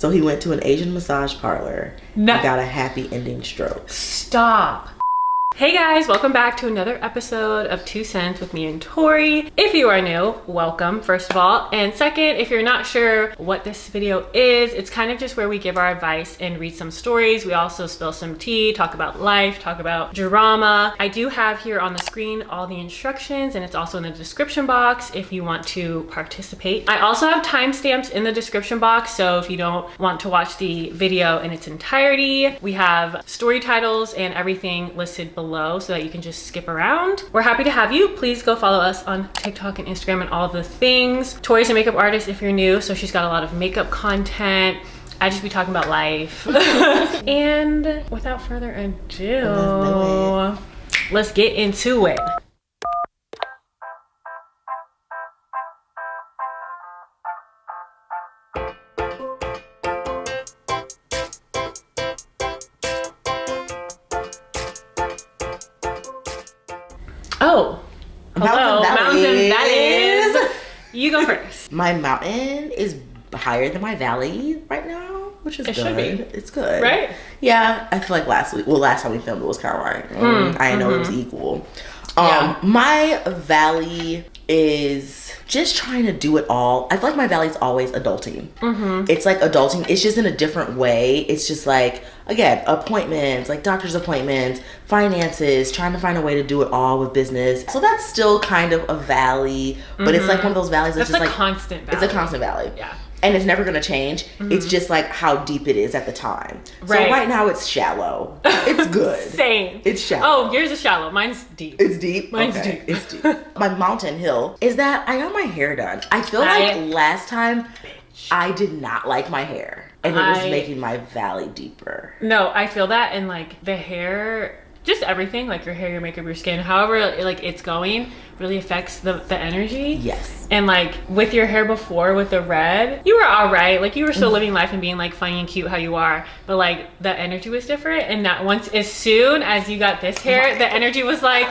So he went to an Asian massage parlor and got a happy ending stroke. Stop. Hey guys, welcome back to another episode of 2 Cents with me and Tori. If you are new, welcome, first of all. And second, if you're not sure what this video is, it's kind of just where we give our advice and read some stories. We also spill some tea, talk about life, talk about drama. I do have here on the screen all the instructions, and it's also in the description box if you want to participate. I also have timestamps in the description box, so if you don't want to watch the video in its entirety, we have story titles and everything listed below so that you can just skip around. We're happy to have you. Please go follow us on TikTok and Instagram and all the things. Tori's a makeup artist if you're new, so she's got a lot of makeup content. I just be talking about life. And without further ado, let's get into it. Oh, hello, mountains and valleys. You go first. My mountain is higher than my valley right now, which is good. Should be. It's good. Right? Yeah, I feel like last time we filmed it was kind of like, I didn't know it was equal. Yeah. My valley is just trying to do it all. I feel like my valley's always adulting. It's like adulting. It's just in a different way. It's just like, again, appointments, like doctor's appointments, finances, trying to find a way to do it all with business. So that's still kind of a valley, but it's like one of those valleys that's just like constant valley. It's a constant valley. Yeah. And it's never gonna change. It's just like how deep it is at the time. Right. So right now it's shallow. It's good. Same. It's shallow. Oh, yours is shallow. Mine's deep. It's deep? Mine's okay. deep. It's deep. My mountain hill is that I got my hair done. I feel like last time I did not like my hair. And it was making my valley deeper. No, I feel that, and like the hair, just everything, like your hair, your makeup, your skin, however like it's going really affects the energy. Yes. And like with your hair before, with the red, you were all right. Like you were still living life and being like funny and cute how you are, but like the energy was different. And that as soon as you got this hair, the energy was like,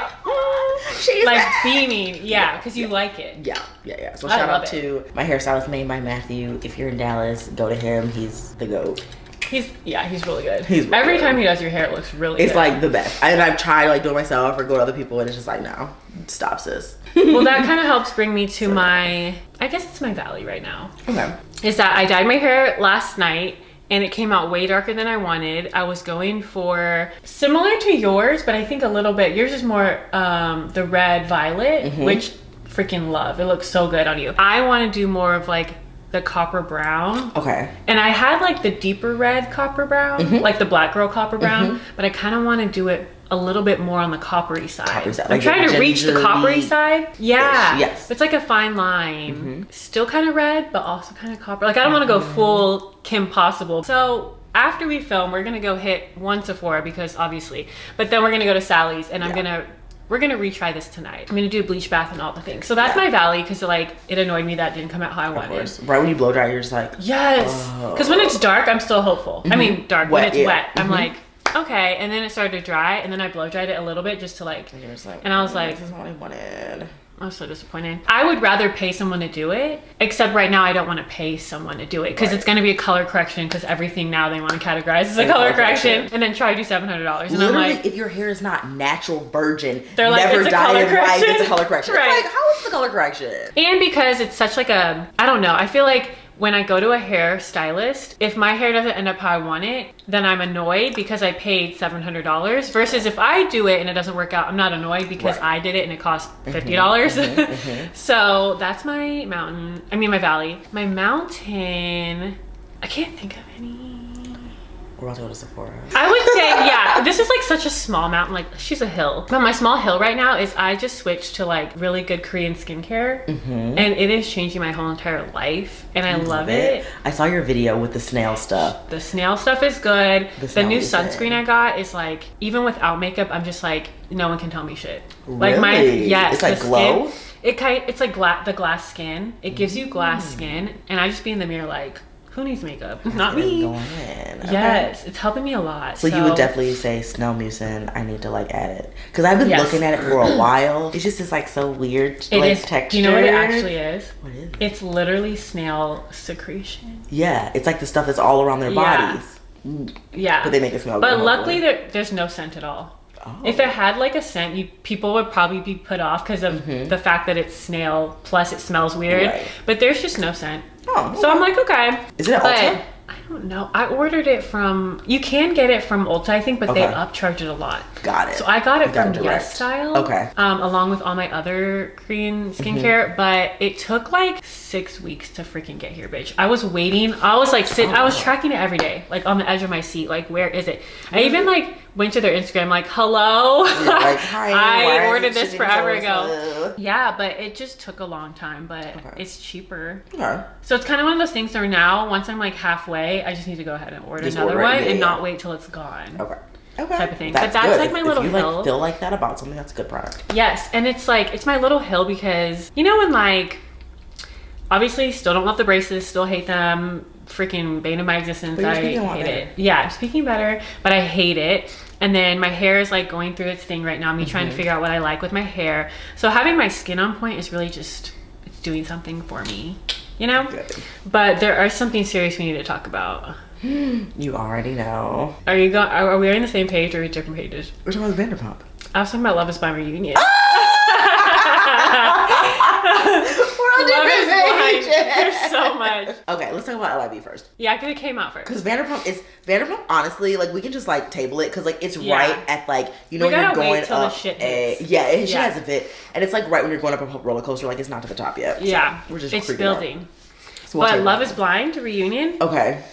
she's like back. Beaming. Yeah, because you like it. Yeah. So shout out to my hairstylist made by Matthew. If you're in Dallas, go to him. He's the GOAT. He's really good. He's really Every good. time he does your hair, it looks really good. It's like the best. And I've tried to like do it myself or go to other people, and it's just like, no, stop, sis. Well, that kind of helps bring me to I guess it's my valley right now. Okay. Is that I dyed my hair last night and it came out way darker than I wanted. I was going for similar to yours, but I think a little bit. Yours is more the red violet, which freaking love. It looks so good on you. I want to do more of like the copper brown. Okay. And I had like the deeper red copper brown, like the black girl copper brown, but I kind of want to do it a little bit more on the coppery side. I'm like trying to reach the coppery side. Yeah. Yes. It's like a fine line. Still kind of red, but also kind of copper. Like I don't want to go full Kim Possible. So after we film, we're going to go hit one Sephora because obviously, but then we're going to go to Sally's and we're gonna retry this tonight. I'm gonna do a bleach bath and all the things. So that's my valley because like it annoyed me that didn't come out how I wanted. Right when you blow dry, you're just like, yes. Because when it's dark, I'm still hopeful. I mean, dark when it's wet, I'm like, okay. And then it started to dry, and then I blow dried it a little bit just to like. And I was like, this is what I wanted. I was so disappointed. I would rather pay someone to do it, except right now I don't want to pay someone to do it because it's going to be a color correction because everything now they want to categorize as a color correction and then try to do $700. And literally, I'm like, if your hair is not natural virgin, they're like, never it's a dyed color in life, correction. it's a color correction. Right. It's like, how is the color correction? And because it's such like a, I don't know, I feel like when I go to a hairstylist, if my hair doesn't end up how I want it, then I'm annoyed because I paid $700 versus if I do it and it doesn't work out, I'm not annoyed because I did it and it cost $50. So that's my mountain. I mean, my valley. My mountain, I can't think of any. We're about to go to Sephora. I would say, yeah, this is like such a small mountain. Like she's a hill. But my small hill right now is I just switched to like really good Korean skincare. And it is changing my whole entire life. And I love it. I saw your video with the snail stuff. The snail stuff is good. The new sunscreen I got is like, even without makeup, I'm just like, no one can tell me shit. Really? Like yes. It's like glow? It's like the glass skin. It gives you glass skin. And I just be in the mirror like, Who needs makeup? Not me. Going in. Okay. Yes, it's helping me a lot. So you would definitely say Snell Mucin, I need to like add it. Because I've been looking at it for a while. It's just this like so weird texture. Do you know what it actually is? What is it? It's literally snail secretion. Yeah, it's like the stuff that's all around their bodies. Yeah. But they make it smell good. But luckily there's no scent at all. Oh. If it had like a scent, people would probably be put off because of the fact that it's snail plus it smells weird. Right. But there's just no scent. Oh, okay. So I'm like, okay. Is it Ulta? I don't know. I ordered it from, you can get it from Ulta, I think, but they upcharge it a lot. Got it. So I got it from Yes Style. Okay. Along with all my other Korean skincare, but it took like 6 weeks to freaking get here, bitch. I was waiting. I was like I was tracking it every day, like on the edge of my seat, like where is it? I even like went to their Instagram, like, hello. Like, hi, I ordered this forever ago. Yeah, but it just took a long time, but it's cheaper. Okay. So it's kind of one of those things where now, once I'm like halfway, I just need to go ahead and order another one and not wait till it's gone. Okay. Type of thing. That's like my little hill. If you feel like that about something, that's a good product. Yes, and it's like, it's my little hill because, you know, when like, obviously still don't love the braces, still hate them, freaking bane of my existence. I hate it. Yeah, I'm speaking better, but I hate it. And then my hair is like going through its thing right now, me trying to figure out what I like with my hair. So having my skin on point is really just, it's doing something for me, you know? Good. But there is something serious we need to talk about. You already know. Are we on the same page or are we different pages? We're talking about Vanderpump. I was talking about Love is Blind reunion. Love is Blind. There's so much. Okay, let's talk about LIB first. Yeah, because it came out first. Because Vanderpump, honestly, like we can just like table it because like it's right at like, you know, when you're going up. Shit hasn't hit. And it's like right when you're going up a roller coaster, like it's not to the top yet. Yeah. So we're just it's building. So but Love is Blind reunion. Okay.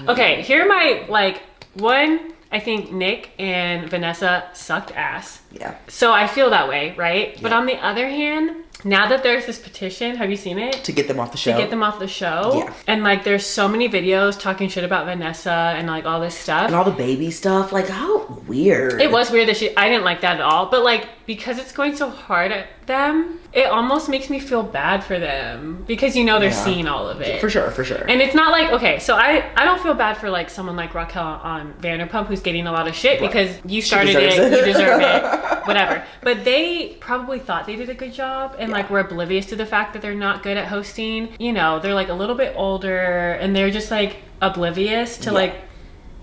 Okay, here are my like one. I think Nick and Vanessa sucked ass. Yeah. So I feel that way, right? Yeah. But on the other hand, now that there's this petition, have you seen it? To get them off the show. To get them off the show. Yeah. And like there's so many videos talking shit about Vanessa and like all this stuff. And all the baby stuff. Like how weird. It was weird that I didn't like that at all. But like because it's going so hard at them, it almost makes me feel bad for them. Because you know they're seeing all of it. For sure. And it's not like, okay, so I don't feel bad for like someone like Raquel on Vanderpump who's getting a lot of shit because you started it, you deserve it, whatever. But they probably thought they did a good job and like were oblivious to the fact that they're not good at hosting. You know, they're like a little bit older and they're just like oblivious to like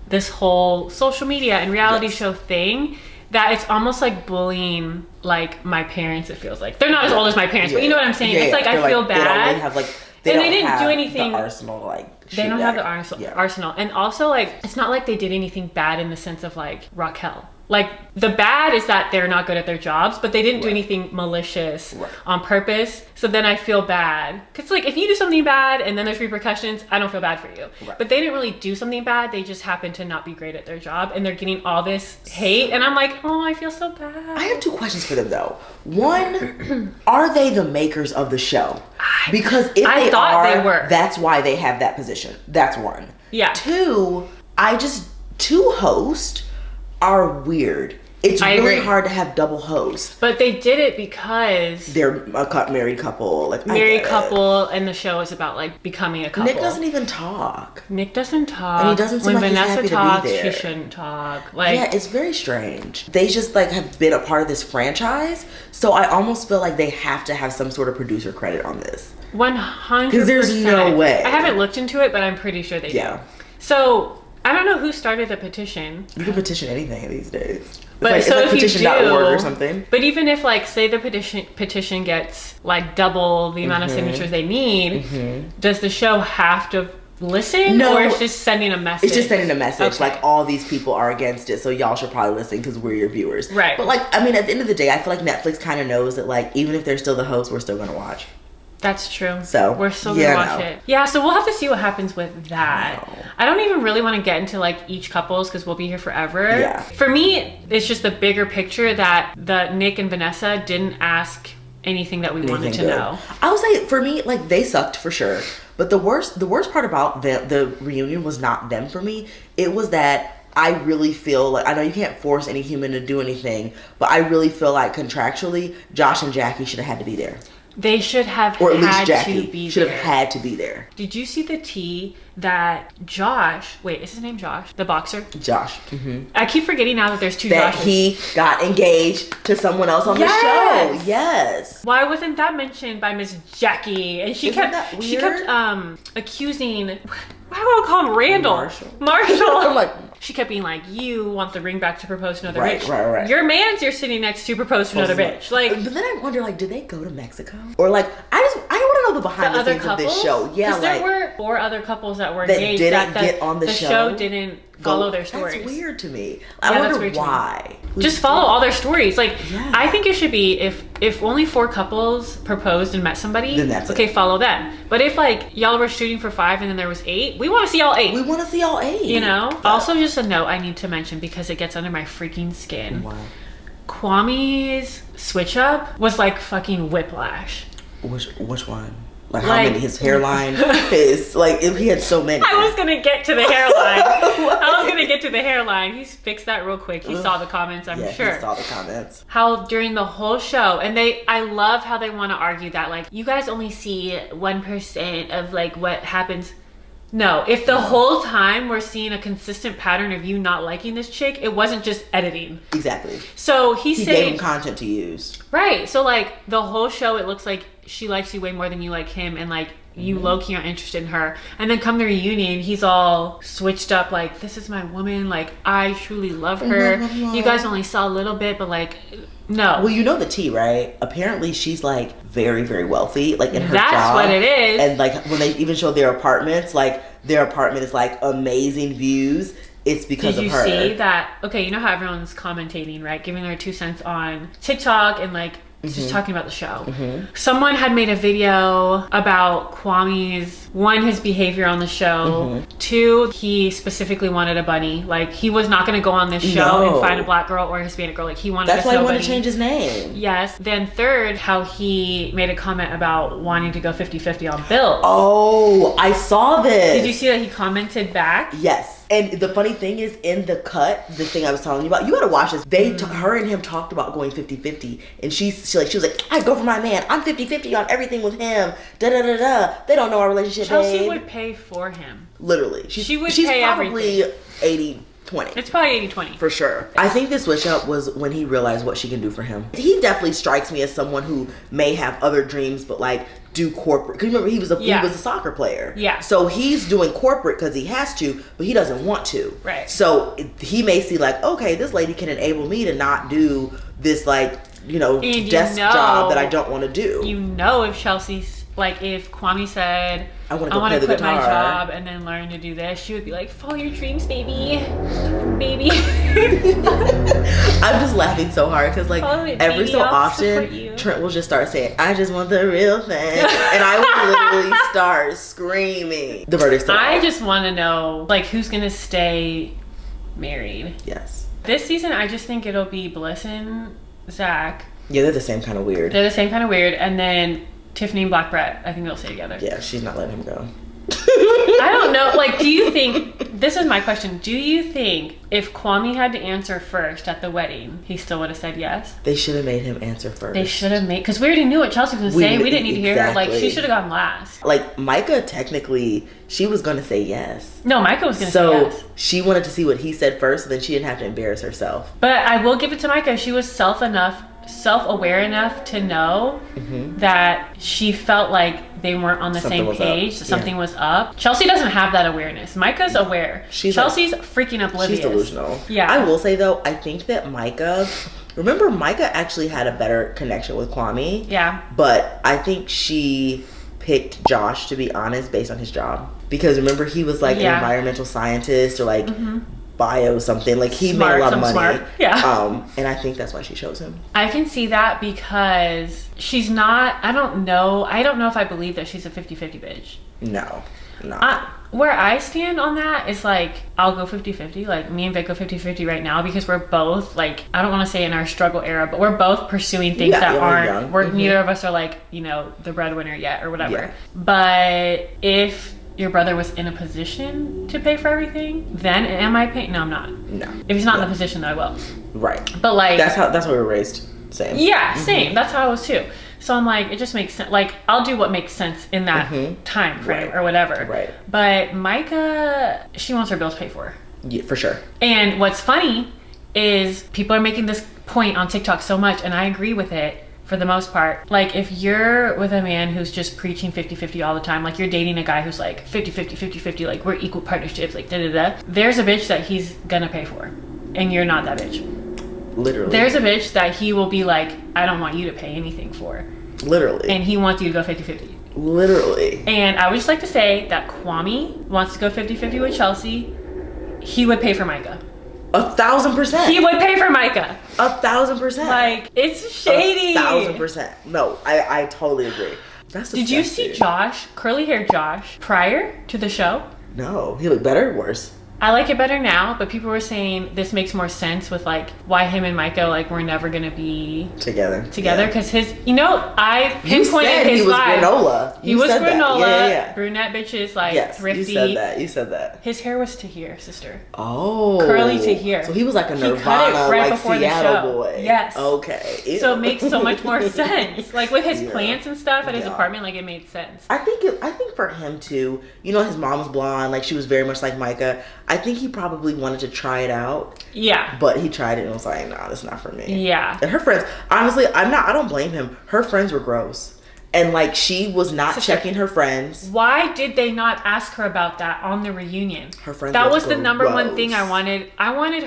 this whole social media and reality show thing that it's almost like bullying like my parents. It feels like they're not as old as my parents, but you know what I'm saying. It's like I feel bad. They don't really have like they didn't do anything. The arsenal like they don't have the arsenal, and also like it's not like they did anything bad in the sense of like Raquel. Like the bad is that they're not good at their jobs, but they didn't do anything malicious on purpose. So then I feel bad. Cause like if you do something bad and then there's repercussions, I don't feel bad for you. Right. But they didn't really do something bad. They just happen to not be great at their job and they're getting all this hate. And I'm like, oh, I feel so bad. I have 2 questions for them though. One, are they the makers of the show? Because if they were, that's why they have that position. That's one. Yeah. 2, two hosts are weird. It's really hard to have double hosts. But they did it because they're a married couple. Like married couple, and the show is about like becoming a couple. Nick doesn't even talk. And he doesn't seem like Vanessa he's happy talks, to be there. She shouldn't talk. Like yeah, it's very strange. They just like have been a part of this franchise, so I almost feel like they have to have some sort of producer credit on this. 100%. Because there's no way. I haven't looked into it, but I'm pretty sure they do. So I don't know who started the petition. You can petition anything these days. But it's like if petition.org or something. But even if like say the petition gets like double the amount of signatures they need, does the show have to listen? No, or it's just sending a message? It's just sending a message. Okay. Like all these people are against it, so y'all should probably listen because we're your viewers. Right. But like I mean at the end of the day, I feel like Netflix kind of knows that like even if they're still the hosts, we're still gonna watch. That's true. So we're still gonna watch it. Yeah, so we'll have to see what happens with that. I don't even really want to get into like each couple's because we'll be here forever. Yeah. For me, it's just the bigger picture that the Nick and Vanessa didn't ask anything that we wanted to know. I would say for me, like they sucked for sure. But the worst part about the reunion was not them for me. It was that I really feel like, I know you can't force any human to do anything, but I really feel like contractually, Josh and Jackie should have had to be there. They should have or at least had Jackie to be should there. have had to be there. Did you see the tea that Josh, wait, is his name Josh? The boxer? Josh. I keep forgetting now that there's two That Joshes. he got engaged to someone else on the show. Yes. Why wasn't that mentioned by Miss Jackie? And she Isn't that she weird? kept accusing, why do I call him Randall? Marshall. I'm like, she kept being like, you want the ring back to propose to another Right, bitch. right. Your man's you're sitting next to propose to another bitch. Like, but then I wonder, like, did they go to Mexico? Or like, I want to know the behind the other scenes couples? of this show. Yeah, because like, there were 4 other couples that were that engaged didn't that get on the show? The show didn't follow their stories. That's weird to me. Yeah, I that's wonder weird to me. why. Just follow all their stories. Like, Yeah. I think it should be if only 4 couples proposed and met somebody, Then that's okay, it. follow them. But if like y'all were shooting for 5 and then there was 8, we want to see all 8. We want to see all 8. You know? Yeah. Also, just a note I need to mention because it gets under my freaking skin. Wow. Kwame's switch up was like fucking whiplash. Which one? Like how Like- many? His hairline? His like if he had so many. I was gonna get to the hairline. He's fixed that real quick. He saw the comments, I'm yeah, sure. he saw the comments. How during the whole show, and I love how they want to argue that like you guys only see 1% of like what happens. No, if the whole time we're seeing a consistent pattern of you not liking this chick, it wasn't just editing. Exactly. So He saying, gave him content to use. right. So like the whole show, it looks like she likes you way more than you like him, and like you low-key are interested in her. And then come the reunion, he's all switched up like, this is my woman, like I truly love her. Blah, blah, blah. You guys only saw a little bit, but like no. Well, you know the tea, right? Apparently, she's like very, very wealthy, like in her That's job. what it is. And like when they even show their apartments, like their apartment is like amazing views. It's because Did of you her. see that? Okay, you know how everyone's commentating, right? Giving their 2 cents on TikTok and like just talking about the show. Someone had made a video about Kwame's, 1, his behavior on the show, 2, he specifically wanted a bunny. Like he was not going to go on this show No. and find a black girl or a Hispanic girl. Like he wanted That's a why he snow wanted bunny. to change his name. Yes. Then 3rd, how he made a comment about wanting to go 50-50 on bills. Oh, I saw this. Did you see that he commented back? Yes. And the funny thing is, in the cut, the thing I was telling you about, you gotta watch this. They, her and him talked about going 50-50. And she was like, I go for my man. I'm 50-50 on everything with him. Da-da-da-da. They don't know our relationship, Chelsea babe. would pay for him. Literally. She would she's pay probably 80-20. It's probably 80-20. For sure. I think the switch up was when he realized what she can do for him. He definitely strikes me as someone who may have other dreams, but like do corporate. Because remember, he was a soccer player. Yeah. So he's doing corporate because he has to, but he doesn't want to. Right. So he may see like, okay, this lady can enable me to not do this like, desk job that I don't want to do. You know, if Chelsea's like, if Kwame said, I want I to want to quit quit my job and then learn to do this, she would be like, follow your dreams, baby. Baby. I'm just laughing so hard because like Follow it, every baby. so I'll support often you. Trent will just start saying, I just want the real thing. And I will literally start screaming. The verdict's still I out. just want to know, like, who's going to stay married. Yes. This season, I just think it'll be Bliss and Zach. Yeah, they're the same kind of weird. They're the same kind of weird. And then Tiffany and Black Brett, I think they'll stay together. Yeah, she's not letting him go. I don't know. Like, do you think, this is my question, do you think if Kwame had to answer first at the wedding, he still would have said yes? They should have made him answer first. They should have made, because we already knew what Chelsea was going to say. We didn't need to hear her. Like, she should have gone last. Like, Micah, technically, she was going to say yes. No, Micah was going to say So yes. she wanted to see what he said first, so then she didn't have to embarrass herself. But I will give it to Micah. She was self-aware enough to know that she felt like they weren't on the Something same was page. up. Something Yeah. was up. Chelsea doesn't have that awareness. Micah's aware. Chelsea's freaking oblivious. She's delusional. Yeah. I will say though, I think that Micah actually had a better connection with Kwame. Yeah. But I think she picked Josh, to be honest, based on his job. Because remember, he was like an environmental scientist or like bio something. Like he made a lot of money. Smart. Yeah. And I think that's why she chose him. I can see that because she's not, I don't know if I believe that she's a 50-50 bitch. No. Where I stand on that is like, I'll go 50-50. Like, me and Vic go 50-50 right now because we're both, like, I don't want to say in our struggle era, but we're both pursuing things that aren't, neither of us are like, the breadwinner yet or whatever. Yeah. But if your brother was in a position to pay for everything, then am I paying? No, I'm not. No. If he's not in the position, then I will. Right. But like, that's how we were raised. Same. Yeah, same. That's how I was too. So I'm like, it just makes sense. Like, I'll do what makes sense in that time frame or whatever. Right. But Micah, she wants her bills paid for. Yeah, for sure. And what's funny is people are making this point on TikTok so much, and I agree with it for the most part. Like, if you're with a man who's just preaching 50-50 all the time, like you're dating a guy who's like 50-50, 50-50, like we're equal partnerships, like da-da-da, there's a bitch that he's gonna pay for, and you're not that bitch. Literally. There's a bitch that he will be like, I don't want you to pay anything for. Literally. And he wants you to go 50-50. Literally. And I would just like to say that Kwame wants to go 50-50 with Chelsea. He would pay for Micah. 1,000%. He would pay for Micah. 1,000%. Like, it's shady. 1,000%. No, I totally agree. That's Did you see Josh, curly hair Josh, prior to the show? No. He looked better or worse? I like it better now, but people were saying this makes more sense with like why him and Micah like were never gonna be together because his, I pinpointed his he was vibe. Granola. He was granola. Yeah. Brunette bitches, like thrifty. You said that. His hair was to here, sister. Oh, curly to here. So he was like a Nirvana, cut it right like before Seattle the show. boy. Yes. Okay. Ew. So it makes so much more sense. Like with his plants and stuff at his apartment, like it made sense. I think for him too. You know, his mom was blonde. Like she was very much like Micah. I think he probably wanted to try it out. Yeah. But he tried it and was like, nah, that's not for me. Yeah. And her friends, honestly, I don't blame him. Her friends were gross. And like she was not checking her friends. Why did they not ask her about that on the reunion? Her friends. That was the number one thing I wanted. I wanted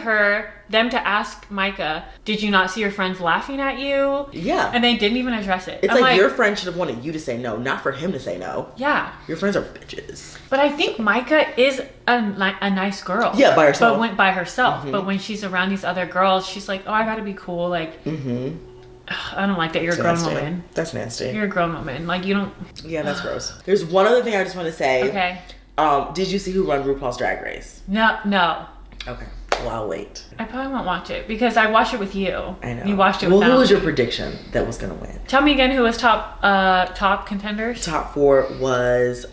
them to ask Micah, did you not see your friends laughing at you? Yeah. And they didn't even address it. It's like your friend should have wanted you to say no, not for him to say no. Yeah. Your friends are bitches. But I think Micah is a nice girl. Yeah, by herself. But went by herself. But when she's around these other girls, she's like, oh, I gotta be cool. Like, I don't like that. You're a grown woman. That's nasty. You're a grown woman. Like, you don't. Yeah, that's gross. There's one other thing I just want to say. Okay. Did you see who run RuPaul's Drag Race? No. Okay. Well, I'll wait. I probably won't watch it because I watched it with you. I know. You watched it with who was your prediction that was going to win? Tell me again who was top contenders? Top 4 was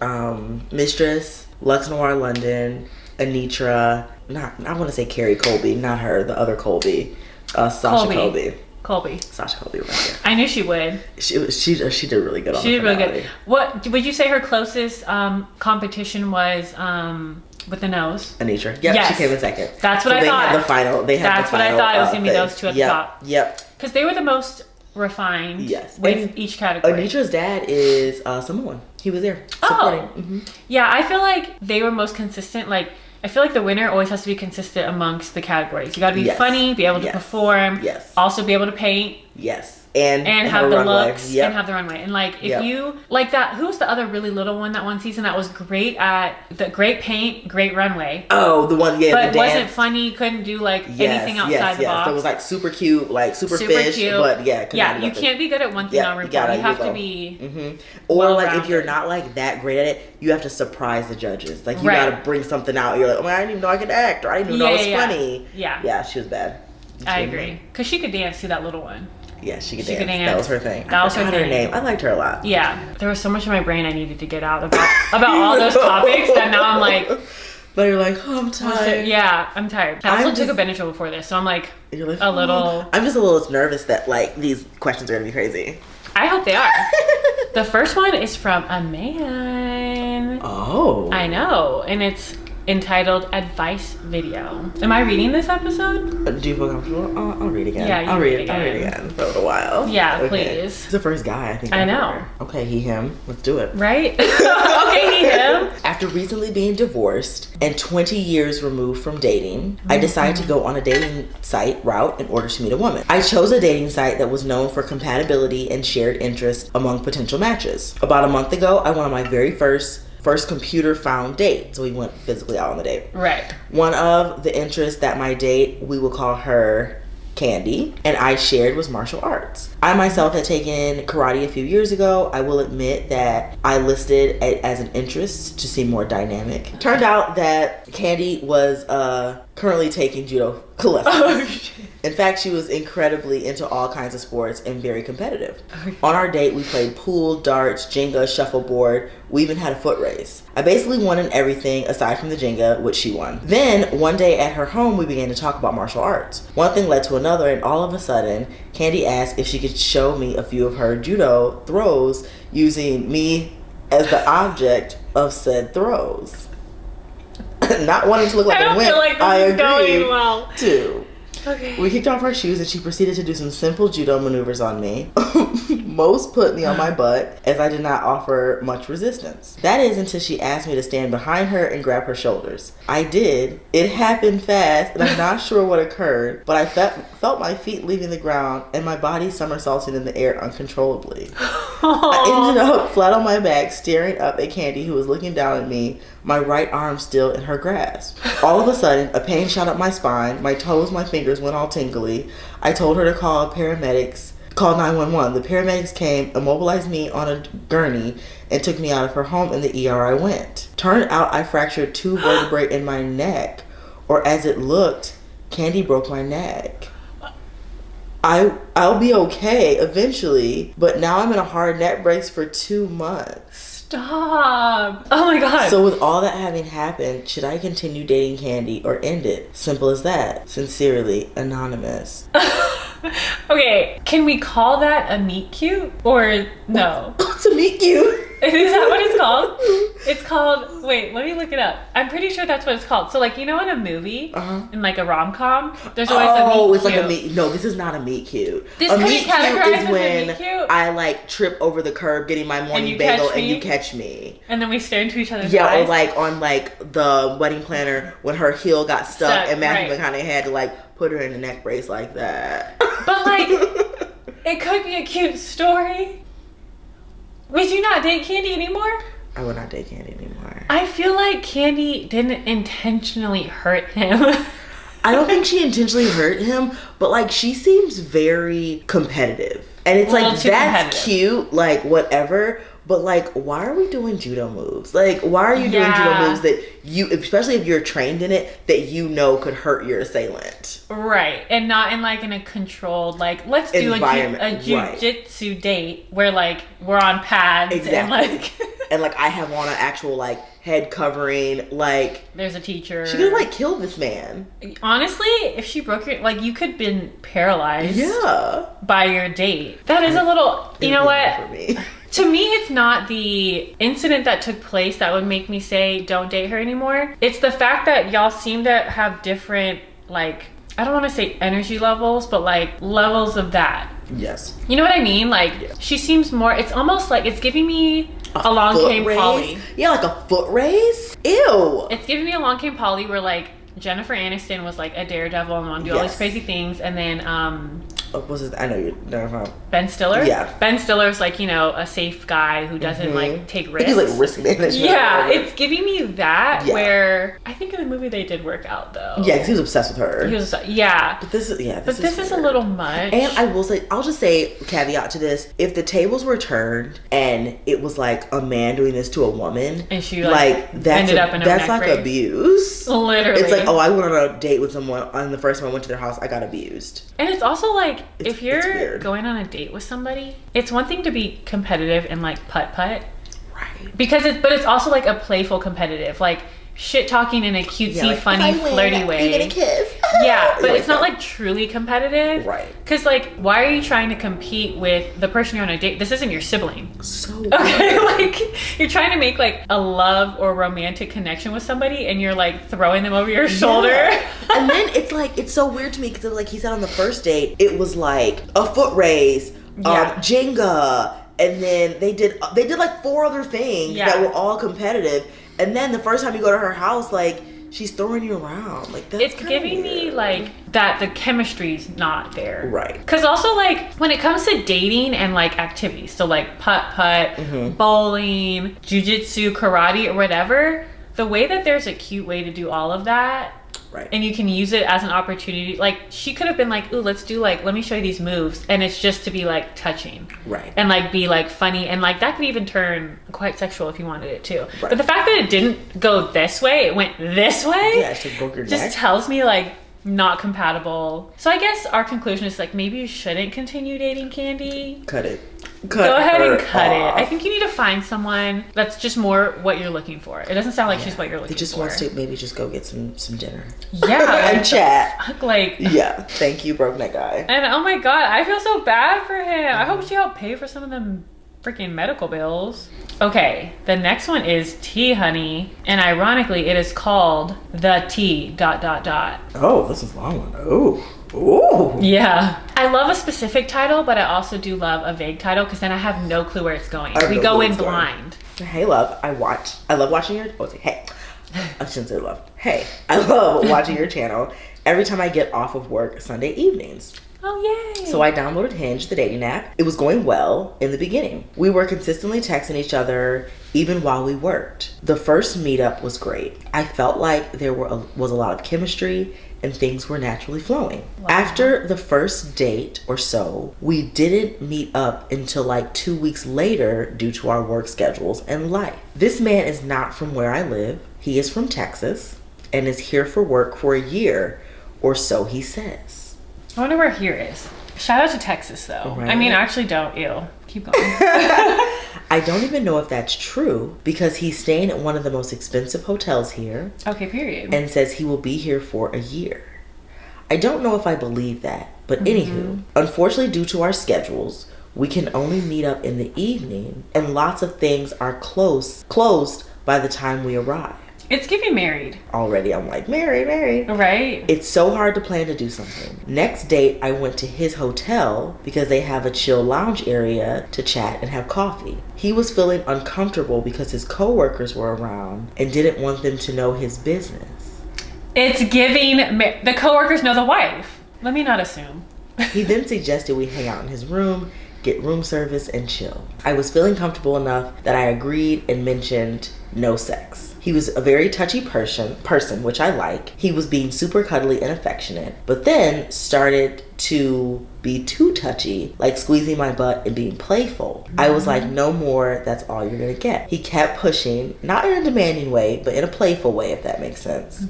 Mistress, Lux Noir London, Anitra, I want to say Carrie Colby, not her, the other Colby, Sasha Colby. Sasha Colby right there. I knew she would. She did really good on She did really good. What would you say her closest competition was with the nose? Anitra. Yep, yes. She came in second. That's what I thought. Had the final. That's what I thought. It was gonna be those two at the top. Yep. Because they were the most refined. Yes. With each category. Anitra's dad is Samoan. He was there supporting. Oh. Yeah, I feel like they were most consistent. Like, I feel like the winner always has to be consistent amongst the categories. You got to be funny, be able to perform, also be able to paint. Yes. And have the runway. looks and have the runway. And like if you like that, who was the other really little one that one season that was great at the great paint, great runway? Oh, the one, but wasn't funny, couldn't do like anything outside the box. So it was like super cute, like super fish, cute. But you can't be good at one thing on RuPaul. You have to be or like if you're not like that great at it, you have to surprise the judges. Like you gotta bring something out. You're like, oh my, I didn't even know I could act, or I didn't even know I was funny. Yeah, she was bad. I agree, because she could dance to that little one. Yeah, she could dance. That was her thing. That was her name. I liked her a lot. Yeah, there was so much in my brain I needed to get out about all those topics that now I'm like. But you're like, oh, I'm tired. Yeah, I'm tired. I also took a Benadryl before this, so I'm like, a little. I'm just a little nervous that like these questions are gonna be crazy. I hope they are. The first one is from a man. Oh. I know, and it's entitled Advice Video. Am I reading this episode? Do you feel comfortable? I'll read again. Yeah, I'll read it again for a little while. Yeah, please. He's the first guy I think I know. Okay, he, him. Let's do it. Right? Okay, he, him. After recently being divorced and 20 years removed from dating, I decided to go on a dating site route in order to meet a woman. I chose a dating site that was known for compatibility and shared interest among potential matches. About a month ago, I went on my very first computer found date. So we went physically out on the date. Right. One of the interests that my date, we will call her Candy, and I shared was martial arts. I myself had taken karate a few years ago. I will admit that I listed it as an interest to seem more dynamic. Turned out that Candy was currently taking judo lessons. Oh, shit. In fact, she was incredibly into all kinds of sports and very competitive. On our date, we played pool, darts, Jenga, shuffleboard. We even had a foot race. I basically won in everything aside from the Jenga, which she won. Then, one day at her home, we began to talk about martial arts. One thing led to another, and all of a sudden, Candy asked if she could show me a few of her judo throws using me as the object of said throws. Not wanting to look like a wimp, I agreed to. Okay. We kicked off our shoes and she proceeded to do some simple judo maneuvers on me. Most put me on my butt as I did not offer much resistance. That is until she asked me to stand behind her and grab her shoulders. I did. It happened fast and I'm not sure what occurred, but I felt my feet leaving the ground and my body somersaulting in the air uncontrollably. I ended up flat on my back staring up at Candy, who was looking down at me, my right arm still in her grasp. All of a sudden, a pain shot up my spine, my toes, my fingers went all tingly. I told her to call 911. The paramedics came, immobilized me on a gurney, and took me out of her home. In the ER I went. Turned out I fractured 2 vertebrae in my neck, or as it looked, Candy broke my neck. I'll be okay eventually, but now I'm in a hard neck brace for 2 months. Stop. Oh my god. So with all that having happened, should I continue dating Candy or end it? Simple as that. Sincerely, Anonymous. Okay, can we call that a meet cute or no? What's a meet cute? Is that what it's called? It's called, wait, let me look it up. I'm pretty sure that's what it's called. So like, you know, in a movie, in like a rom-com, there's always a meet cute. Oh, it's like a meet, no, this is not a meet cute. This a meet cute is when I like trip over the curb getting my morning bagel and you catch me. And then we stare into each other's eyes. Yeah, or like on like the wedding planner when her heel got stuck and Matthew McConaughey had to like put her in a neck brace like that. But like, it could be a cute story. Would you not date Candy anymore? I would not date Candy anymore. I feel like Candy didn't intentionally hurt him. I don't think she intentionally hurt him, but like she seems very competitive. And it's like, that's cute, like whatever. But like, why are we doing judo moves? Like, why are you doing judo moves that you, especially if you're trained in it, that you know could hurt your assailant? Right. And not in like in a controlled, like, let's do a jiu-jitsu date where like we're on pads. Exactly. And like I have on an actual like head covering, like there's a teacher. She could have like killed this man. Honestly, if she broke your, like you could have been paralyzed by your date. That is a little, you know what? For me. To me, it's not the incident that took place that would make me say don't date her anymore. It's the fact that y'all seem to have different, like, I don't want to say energy levels, but like levels of that. Yes. You know what I mean? Like, she seems more, it's almost like it's giving me Along Came Polly. Yeah, like a foot race? Ew. It's giving me Along Came Polly where like Jennifer Aniston was like a daredevil and wanted to do all these crazy things, and then what's his, I know you're never Ben Stiller? Yeah. Ben Stiller's like, you know, a safe guy who doesn't like take risks. He's like risk management. Yeah, it's giving me that where I think in the movie they did work out though. Yeah, because he was obsessed with her. He was, yeah. But this is a little much. And I will say, I'll just say, caveat to this, if the tables were turned and it was like a man doing this to a woman, and she like that's ended up in a that's neck like brace. Abuse. Literally. It's like, oh, I went on a date with someone, and the first time I went to their house, I got abused. And it's also like, if you're going on a date with somebody, it's one thing to be competitive and like putt-putt. Right. Because it's also like a playful competitive, like shit talking in a cutesy, funny, flirty way. You get a kiss. Yeah, but it's not like truly competitive. Right. Because like, why are you trying to compete with the person you're on a date? This isn't your sibling. So okay, like you're trying to make like a love or romantic connection with somebody, and you're like throwing them over your shoulder. And then it's like, it's so weird to me because like he said on the first date, it was like a foot race, Jenga, and then they did like 4 other things that were all competitive. And then the first time you go to her house, like, she's throwing you around. Like, that's it's giving me, like, that the chemistry's not there. Right. Because also, like, when it comes to dating and, like, activities, so, like, putt-putt, bowling, jiu-jitsu, karate, or whatever, the way that there's a cute way to do all of that, and you can use it as an opportunity. Like, she could have been like, ooh, let's do, like, let me show you these moves. And it's just to be, like, touching. Right. And, like, be, like, funny. And, like, that could even turn quite sexual if you wanted it to. Right. But the fact that it didn't go this way, it went this way. Yeah, she broke your neck. Just tells me, like, not compatible. So I guess our conclusion is, like, maybe you shouldn't continue dating Candy. Cut it. Go ahead and cut it. I think you need to find someone that's just more what you're looking for. It doesn't sound like she's what you're looking for. He just wants to maybe just go get some dinner. Yeah. And chat. Yeah. Thank you, broke neck guy. And oh my God, I feel so bad for him. I hope she helped pay for some of them freaking medical bills. Okay, the next one is Tea Honey, and ironically it is called The Tea ... Oh, this is a long one. Ooh. Yeah. I love a specific title, but I also do love a vague title because then I have no clue where it's going. We go in blind. Hey love, I love watching your hey. I shouldn't say love. Hey, I love watching your channel every time I get off of work Sunday evenings. Oh, yay. So I downloaded Hinge, the dating app. It was going well in the beginning. We were consistently texting each other even while we worked. The first meetup was great. I felt like there was a lot of chemistry and things were naturally flowing. Wow. After the first date or so, we didn't meet up until like 2 weeks later due to our work schedules and life. This man is not from where I live. He is from Texas and is here for work for a year or so, he says. I wonder where here is. Shout out to Texas, though. Right? I mean, actually don't. Ew. Keep going. I don't even know if that's true because he's staying at one of the most expensive hotels here. Okay, period. And says he will be here for a year. I don't know if I believe that, but anywho, unfortunately, due to our schedules, we can only meet up in the evening and lots of things are closed by the time we arrive. It's giving married. Already, I'm like, married. Right. It's so hard to plan to do something. Next date, I went to his hotel because they have a chill lounge area to chat and have coffee. He was feeling uncomfortable because his coworkers were around and didn't want them to know his business. It's giving, the coworkers know the wife. Let me not assume. He then suggested we hang out in his room, get room service, and chill. I was feeling comfortable enough that I agreed and mentioned no sex. He was a very touchy person, which I like. He was being super cuddly and affectionate, but then started to be too touchy, like squeezing my butt and being playful. I was like, no more, that's all you're gonna get. He kept pushing, not in a demanding way, but in a playful way, if that makes sense.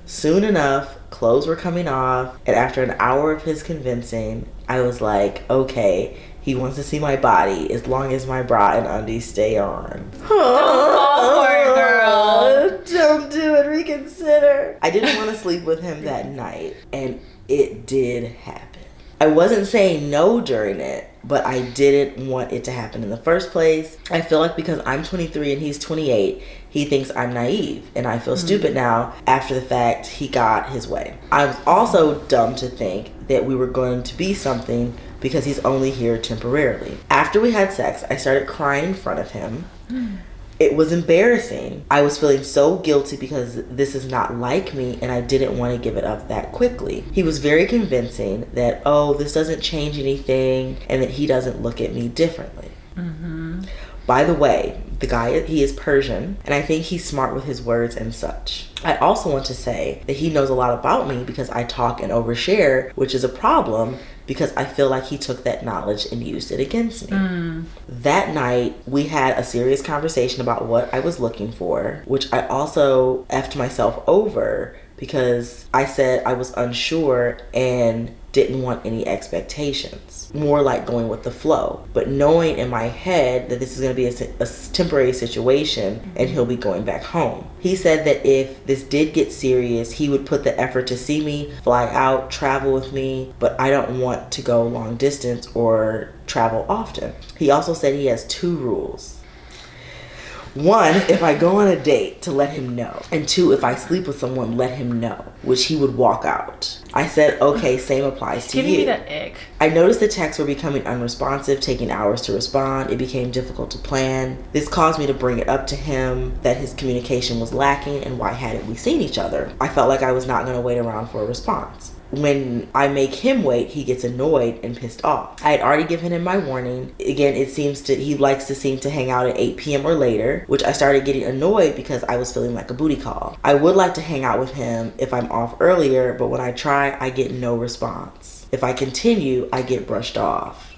Soon enough, clothes were coming off, and after an hour of his convincing, I was like, okay, he wants to see my body as long as my bra and undies stay on. Don't fall for it, girl. Don't do it, reconsider. I didn't want to sleep with him that night, and it did happen. I wasn't saying no during it, but I didn't want it to happen in the first place. I feel like because I'm 23 and he's 28, he thinks I'm naive, and I feel stupid now after the fact he got his way. I was also dumb to think that we were going to be something because he's only here temporarily. After we had sex, I started crying in front of him. It was embarrassing. I was feeling so guilty because this is not like me and I didn't want to give it up that quickly. He was very convincing that, oh, this doesn't change anything and that he doesn't look at me differently. By the way, the guy, he is Persian, and I think he's smart with his words and such. I also want to say that he knows a lot about me because I talk and overshare, which is a problem because I feel like he took that knowledge and used it against me. That night, we had a serious conversation about what I was looking for, which I also effed myself over because I said I was unsure and didn't want any expectations. More like going with the flow. But knowing in my head that this is going to be a temporary situation and he'll be going back home. He said that if this did get serious, he would put the effort to see me, fly out, travel with me, but I don't want to go long distance or travel often. He also said he has 2 rules. 1, if I go on a date, to let him know. And 2, if I sleep with someone, let him know, which he would walk out. I said, okay, same applies to you. Giving me that ick. I noticed the texts were becoming unresponsive, taking hours to respond. It became difficult to plan. This caused me to bring it up to him that his communication was lacking and why hadn't we seen each other? I felt like I was not going to wait around for a response. When I make him wait, he gets annoyed and pissed off. I had already given him my warning. Again, he likes to seem to hang out at 8 p.m. or later, which I started getting annoyed because I was feeling like a booty call. I would like to hang out with him if I'm off earlier, but when I try, I get no response. If I continue, I get brushed off.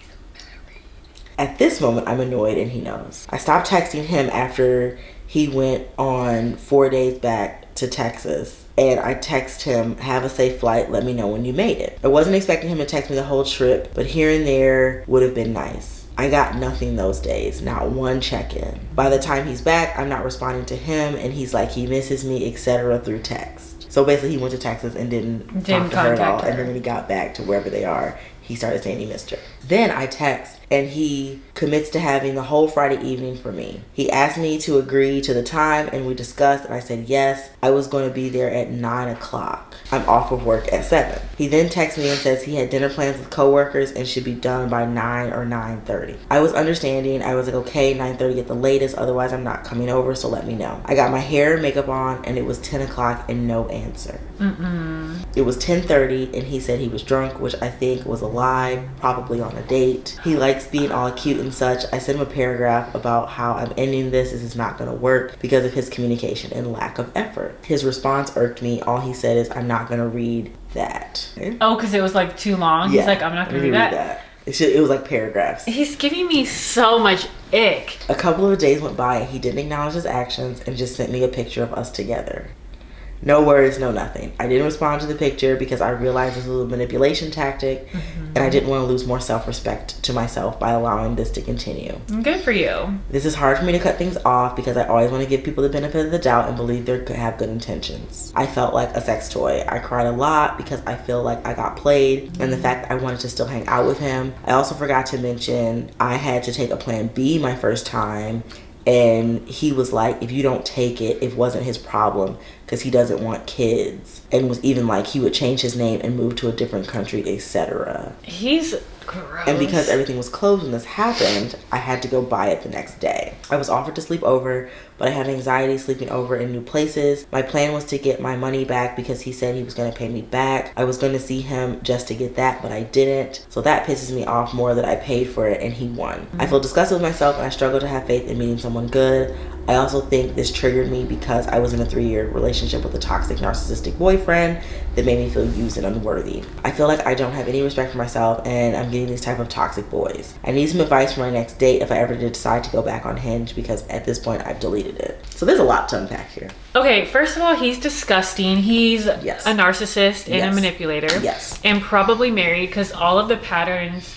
At this moment, I'm annoyed and he knows. I stopped texting him after he went on 4 days back to Texas. And I text him, have a safe flight, let me know when you made it. I wasn't expecting him to text me the whole trip, but here and there would have been nice. I got nothing those days, not one check-in. By the time he's back, I'm not responding to him, and he's like, he misses me, etc. through text. So basically, he went to Texas and didn't talk to her at all. And then when he got back to wherever they are, he started saying he missed her. Then I text, and he commits to having the whole Friday evening for me. He asked me to agree to the time, and we discussed, and I said yes. I was going to be there at 9 o'clock. I'm off of work at 7. He then texts me and says he had dinner plans with coworkers and should be done by 9 or 9:30. I was understanding. I was like, okay, 9:30 at the latest, otherwise I'm not coming over, so let me know. I got my hair and makeup on, and it was 10 o'clock and no answer. It was 10:30, and he said he was drunk, which I think was a lie, probably on a date. He likes being all cute and such. I sent him a paragraph about how I'm ending this. This is not going to work because of his communication and lack of effort. His response irked me. All he said is, I'm not going to read that. Oh, because it was like too long? Yeah, he's like, I'm not going to read that. It was like paragraphs. He's giving me so much ick. A couple of days went by and he didn't acknowledge his actions and just sent me a picture of us together. No words, no nothing. I didn't respond to the picture because I realized this was a manipulation tactic, and I didn't want to lose more self-respect to myself by allowing this to continue. Good for you. This is hard for me to cut things off because I always want to give people the benefit of the doubt and believe they have good intentions. I felt like a sex toy. I cried a lot because I feel like I got played, and the fact that I wanted to still hang out with him. I also forgot to mention I had to take a plan B my first time. And he was like, if you don't take it, it wasn't his problem because he doesn't want kids. And was even like, he would change his name and move to a different country, etc. He's gross. And because everything was closed when this happened, I had to go buy it the next day. I was offered to sleep over, but I had anxiety sleeping over in new places. My plan was to get my money back because he said he was going to pay me back. I was going to see him just to get that, but I didn't. So that pisses me off more that I paid for it and he won. I feel disgusted with myself and I struggle to have faith in meeting someone good. I also think this triggered me because I was in a 3-year relationship with a toxic, narcissistic boyfriend that made me feel used and unworthy. I feel like I don't have any respect for myself and I'm getting these type of toxic boys. I need some advice for my next date if I ever did decide to go back on Hinge because at this point I've deleted it. So there's a lot to unpack here. Okay, first of all, he's disgusting. He's a narcissist and a manipulator. Yes. And probably married because all of the patterns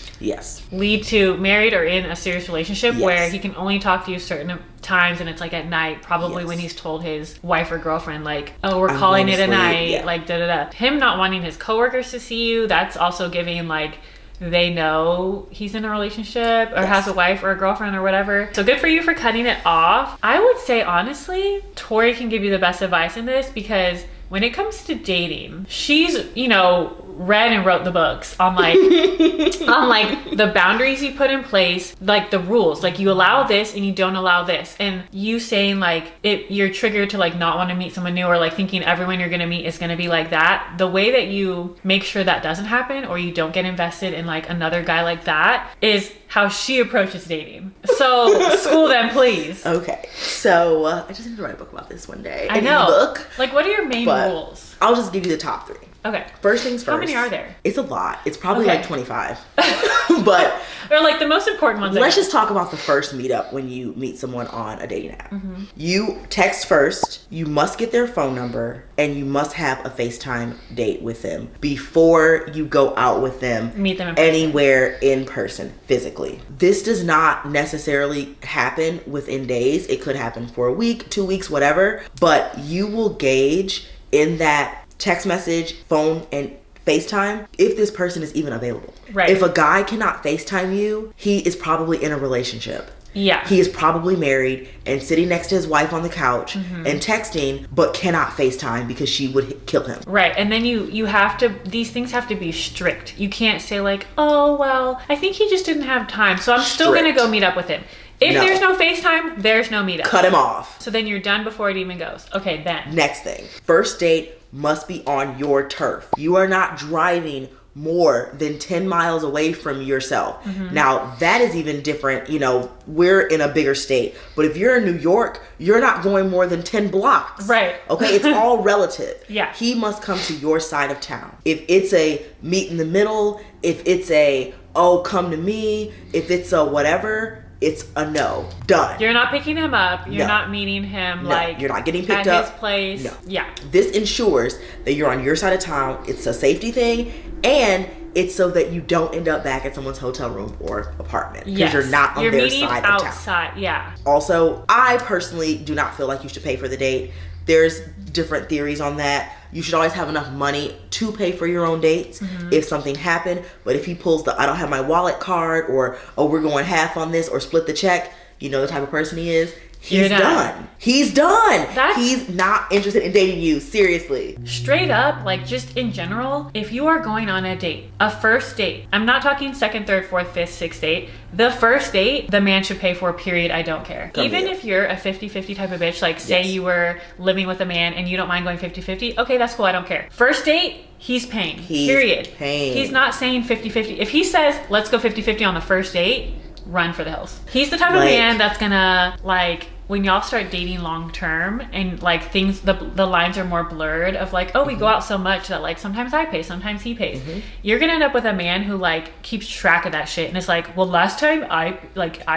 lead to married or in a serious relationship where he can only talk to you certain times and it's like at night, probably when he's told his wife or girlfriend like, oh, we're calling it a night, like da-da-da. Him not wanting his coworkers to see you, that's also giving like they know he's in a relationship or has a wife or a girlfriend or whatever. So good for you for cutting it off. I would say honestly, Tori can give you the best advice in this because when it comes to dating, she's, you know, read and wrote the books on like on like the boundaries you put in place, like the rules, like you allow this and you don't allow this. And you saying like you're triggered to like not want to meet someone new or like thinking everyone you're gonna meet is gonna be like that. The way that you make sure that doesn't happen or you don't get invested in like another guy like that is how she approaches dating. So school them, please. Okay, so I just need to write a book about this one day. I know. Like, what are your main rules? I'll just give you the top 3. Okay. First things first. How many are there? It's a lot. It's probably like 25. But or like the most important ones. Let's just talk about the first meetup when you meet someone on a dating app. You text first, you must get their phone number, and you must have a FaceTime date with them before you go out with them. Meet them in person. Anywhere in person, physically. This does not necessarily happen within days. It could happen for a week, 2 weeks, whatever. But you will gauge in that text message, phone, and FaceTime if this person is even available. Right. If a guy cannot FaceTime you, he is probably in a relationship. Yeah. He is probably married and sitting next to his wife on the couch and texting, but cannot FaceTime because she would kill him. Right. And then you have to, these things have to be strict. You can't say like, oh, well, I think he just didn't have time, so I'm still going to go meet up with him. If there's no FaceTime, there's no meetup. Cut him off. So then you're done before it even goes. Okay, then. Next thing. First date must be on your turf. You are not driving more than 10 miles away from yourself. Now, that is even different. You know, we're in a bigger state. But if you're in New York, you're not going more than 10 blocks. Right. Okay? It's all relative. Yeah. He must come to your side of town. If it's a meet in the middle, if it's a, oh, come to me, if it's a whatever, it's a no. Done. You're not picking him up. You're not meeting him like you're not getting picked at up. His place. No. Yeah. This ensures that you're on your side of town. It's a safety thing, and It's so that you don't end up back at someone's hotel room or apartment because you're not on their side of town. Yeah. Also, I personally do not feel like you should pay for the date. There's different theories on that. You should always have enough money to pay for your own dates if something happened. But if he pulls the I don't have my wallet card, or oh, we're going half on this, or split the check, you know the type of person he is. He's done. He's done. He's not interested in dating you. Seriously. Straight up, like just in general, if you are going on a date, a first date, I'm not talking second, third, fourth, fifth, sixth date. The first date, the man should pay for, period. I don't care. Even if you're a 50-50 type of bitch, like say you were living with a man and you don't mind going 50-50, okay, that's cool. I don't care. First date, he's paying. Period. He's not saying 50-50. If he says, let's go 50-50 on the first date, run for the hills. He's the type of man that's gonna, like, when y'all start dating long term and like things, the lines are more blurred of like, oh, we go out so much that like sometimes I pay, sometimes he pays. You're gonna end up with a man who like keeps track of that shit and it's like, well, last time I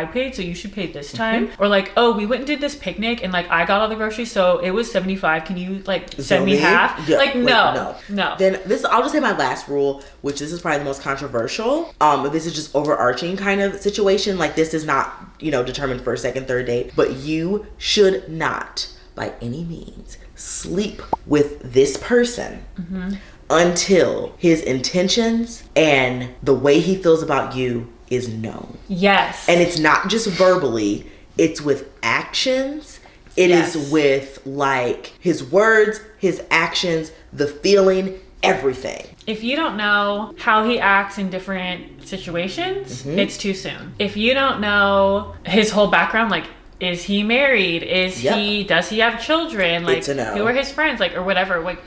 paid, so you should pay this time. Or like, oh, we went and did this picnic and like I got all the groceries, so it was 75. Can you like send me half? Yeah. Like, no. Then I'll just say my last rule, which this is probably the most controversial. This is just overarching kind of situation. Like this is not, determined first, second, third date, but you should not by any means sleep with this person until his intentions and the way he feels about you is known. Yes. And it's not just verbally, it's with actions. It is with like his words, his actions, the feeling, everything. If you don't know how he acts in different situations, it's too soon. If you don't know his whole background, like, is he married? Does he have children? Like, who are his friends? Like, or whatever. Like,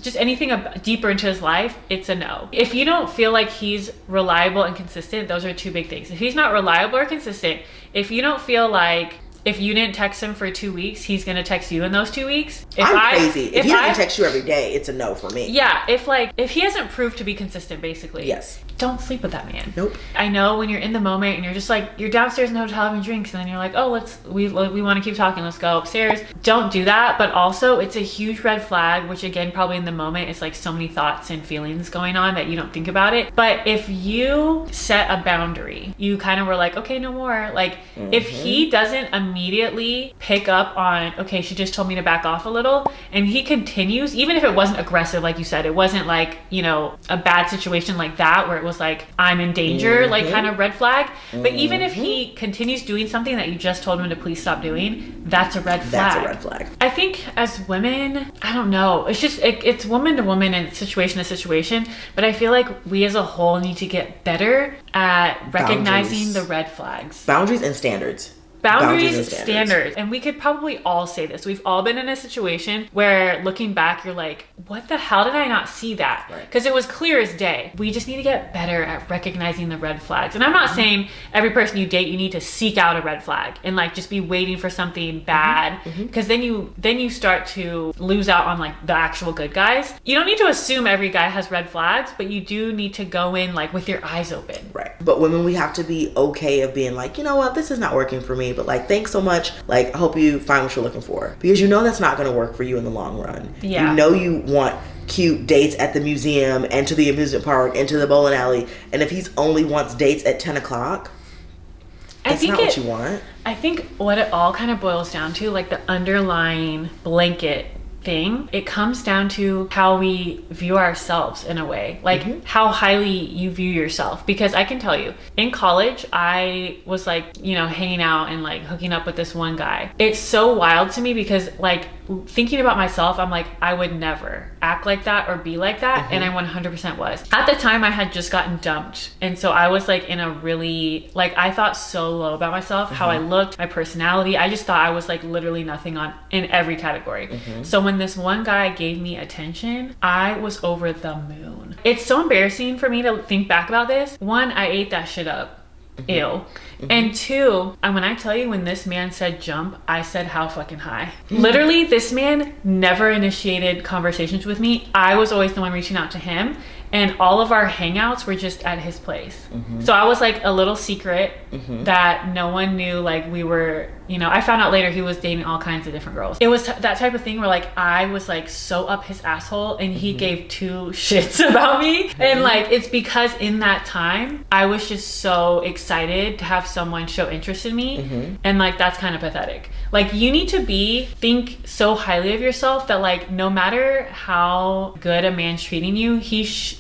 just anything deeper into his life, it's a no. If you don't feel like he's reliable and consistent, those are two big things. If he's not reliable or consistent, if you don't feel like if you didn't text him for 2 weeks, he's gonna text you in those 2 weeks. I'm crazy. If he doesn't text you every day, it's a no for me. Yeah, if he hasn't proved to be consistent, basically. Yes. Don't sleep with that man. Nope. I know when you're in the moment and you're just like, you're downstairs in the hotel having drinks and then you're like, oh, we want to keep talking, let's go upstairs. Don't do that. But also it's a huge red flag, which again, probably in the moment, it's like so many thoughts and feelings going on that you don't think about it. But if you set a boundary, you kind of were like, okay, no more. Like if he doesn't immediately pick up on, okay, she just told me to back off a little, and he continues, even if it wasn't aggressive, like you said, it wasn't like, a bad situation like that where it was like, I'm in danger, like kind of red flag. But even if he continues doing something that you just told him to please stop doing, that's a red flag. That's a red flag. I think as women, I don't know, it's just, it's woman to woman and situation to situation, but I feel like we as a whole need to get at recognizing the red flags. Boundaries and standards. Boundaries, standards. And we could probably all say this. We've all been in a situation where looking back, you're like, what the hell did I not see that? Because it was clear as day. We just need to get better at recognizing the red flags. And I'm not saying every person you date, you need to seek out a red flag and like just be waiting for something bad. Because then you start to lose out on like the actual good guys. You don't need to assume every guy has red flags, but you do need to go in like with your eyes open. Right. But women, we have to be okay of being like, you know what, this is not working for me. But like, thanks so much. Like, I hope you find what you're looking for, because that's not going to work for you in the long run. Yeah. You want cute dates at the museum and to the amusement park and to the bowling alley. And if he's only wants dates at 10 o'clock, that's not what you want. I think what it all kind of boils down to, like the underlying blanket thing, it comes down to how we view ourselves in a way, like how highly you view yourself. Because I can tell you, in college, I was like, hanging out and like hooking up with this one guy. It's so wild to me because like thinking about myself, I'm like, I would never act like that or be like that. And I 100% was. At the time, I had just gotten dumped. And so I was like in a really, like, I thought so low about myself, how I looked, my personality. I just thought I was like literally nothing in every category. So when this one guy gave me attention, I was over the moon. It's so embarrassing for me to think back about this. One, I ate that shit up. Ew. And two, and when I tell you, when this man said jump, I said how fucking high. Literally, this man never initiated conversations with me. I was always the one reaching out to him. And all of our hangouts were just at his place. So I was like a little secret that no one knew, like we were, you know, I found out later he was dating all kinds of different girls. It was that type of thing where like I was like so up his asshole and he gave two shits about me. And like it's because in that time I was just so excited to have someone show interest in me. And like that's kind of pathetic. Like you need to think so highly of yourself that like no matter how good a man's treating you, he should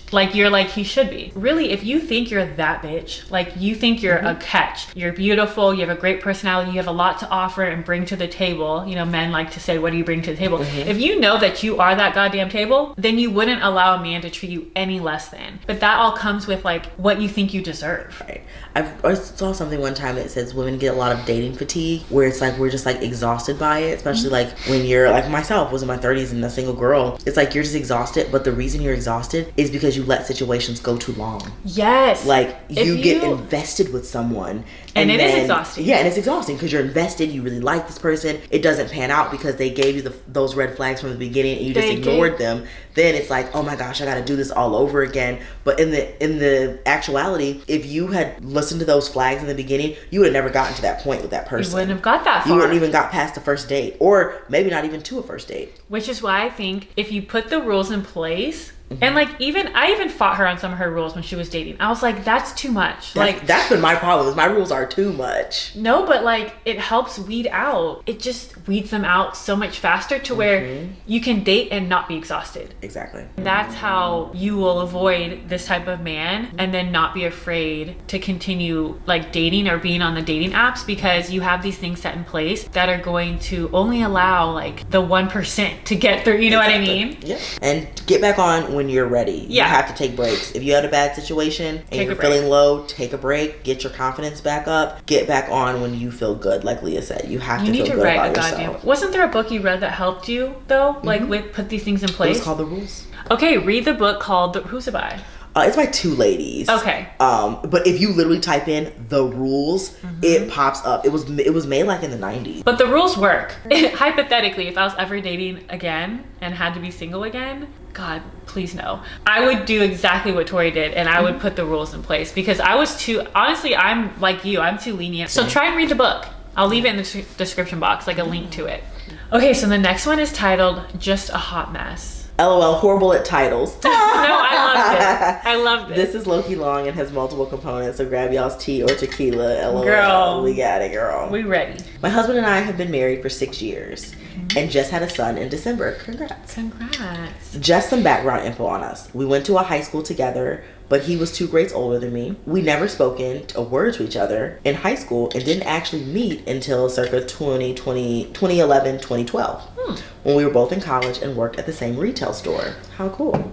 be. Really, if you think you're that bitch, like you think you're a catch, you're beautiful, you have a great personality, you have a lot to offer and bring to the table. You know, men like to say, what do you bring to the table? If you know that you are that goddamn table, then you wouldn't allow a man to treat you any less than. But that all comes with like what you think you deserve. Right. I saw something one time that says women get a lot of dating fatigue, where it's like we're just like exhausted by it, especially like when you're like myself, was in my 30s and a single girl. It's like you're just exhausted, but the reason you're exhausted is because you let situations go too long. Yes. Like you get invested with someone and it is exhausting. Yeah, and it's exhausting because you're invested, you really like this person, it doesn't pan out because they gave you those red flags from the beginning and you just ignored them. Then it's like, oh my gosh, I gotta do this all over again. But in the actuality, if you had listened to those flags in the beginning, you would have never gotten to that point with that person. You wouldn't have got that far. You wouldn't even got past the first date, or maybe not even to a first date. Which is why I think if you put the rules in place, and like I even fought her on some of her rules when she was dating. I was like, that's too much. That's been my problem, is my rules are too much. No, but like it helps weed out. It just weeds them out so much faster to where you can date and not be exhausted. Exactly. That's how you will avoid this type of man and then not be afraid to continue like dating or being on the dating apps, because you have these things set in place that are going to only allow like the 1% to get through. You know what I mean? Yeah. And get back on when you're ready. You have to take breaks. If you had a bad situation and you're feeling low, take a break, get your confidence back up, get back on when you feel good. Like Leah said, you have to feel good about yourself. Wasn't there a book you read that helped you though? Like with put these things in place? It was called The Rules. Okay, read the book called Who's it by? It's by two ladies. Okay. But if you literally type in The Rules, it pops up. It was made like in the 90s. But the rules work. Hypothetically, if I was ever dating again and had to be single again, God, please no. I would do exactly what Tori did, and I would put the rules in place, because I was too, honestly, I'm like you, I'm too lenient. So try and read the book. I'll leave it in the description box, like a link to it. Okay, so the next one is titled Just a Hot Mess. LOL, horrible at titles. No, I loved it. This is low-key long and has multiple components, so grab y'all's tea or tequila. LOL. Girl. We got it, girl. We ready. My husband and I have been married for 6 years and just had a son in December. Congrats. Just some background info on us. We went to a high school together, but he was 2 grades older than me. We never spoken a word to each other in high school and didn't actually meet until circa 2011, 2012, when we were both in college and worked at the same retail store. How cool.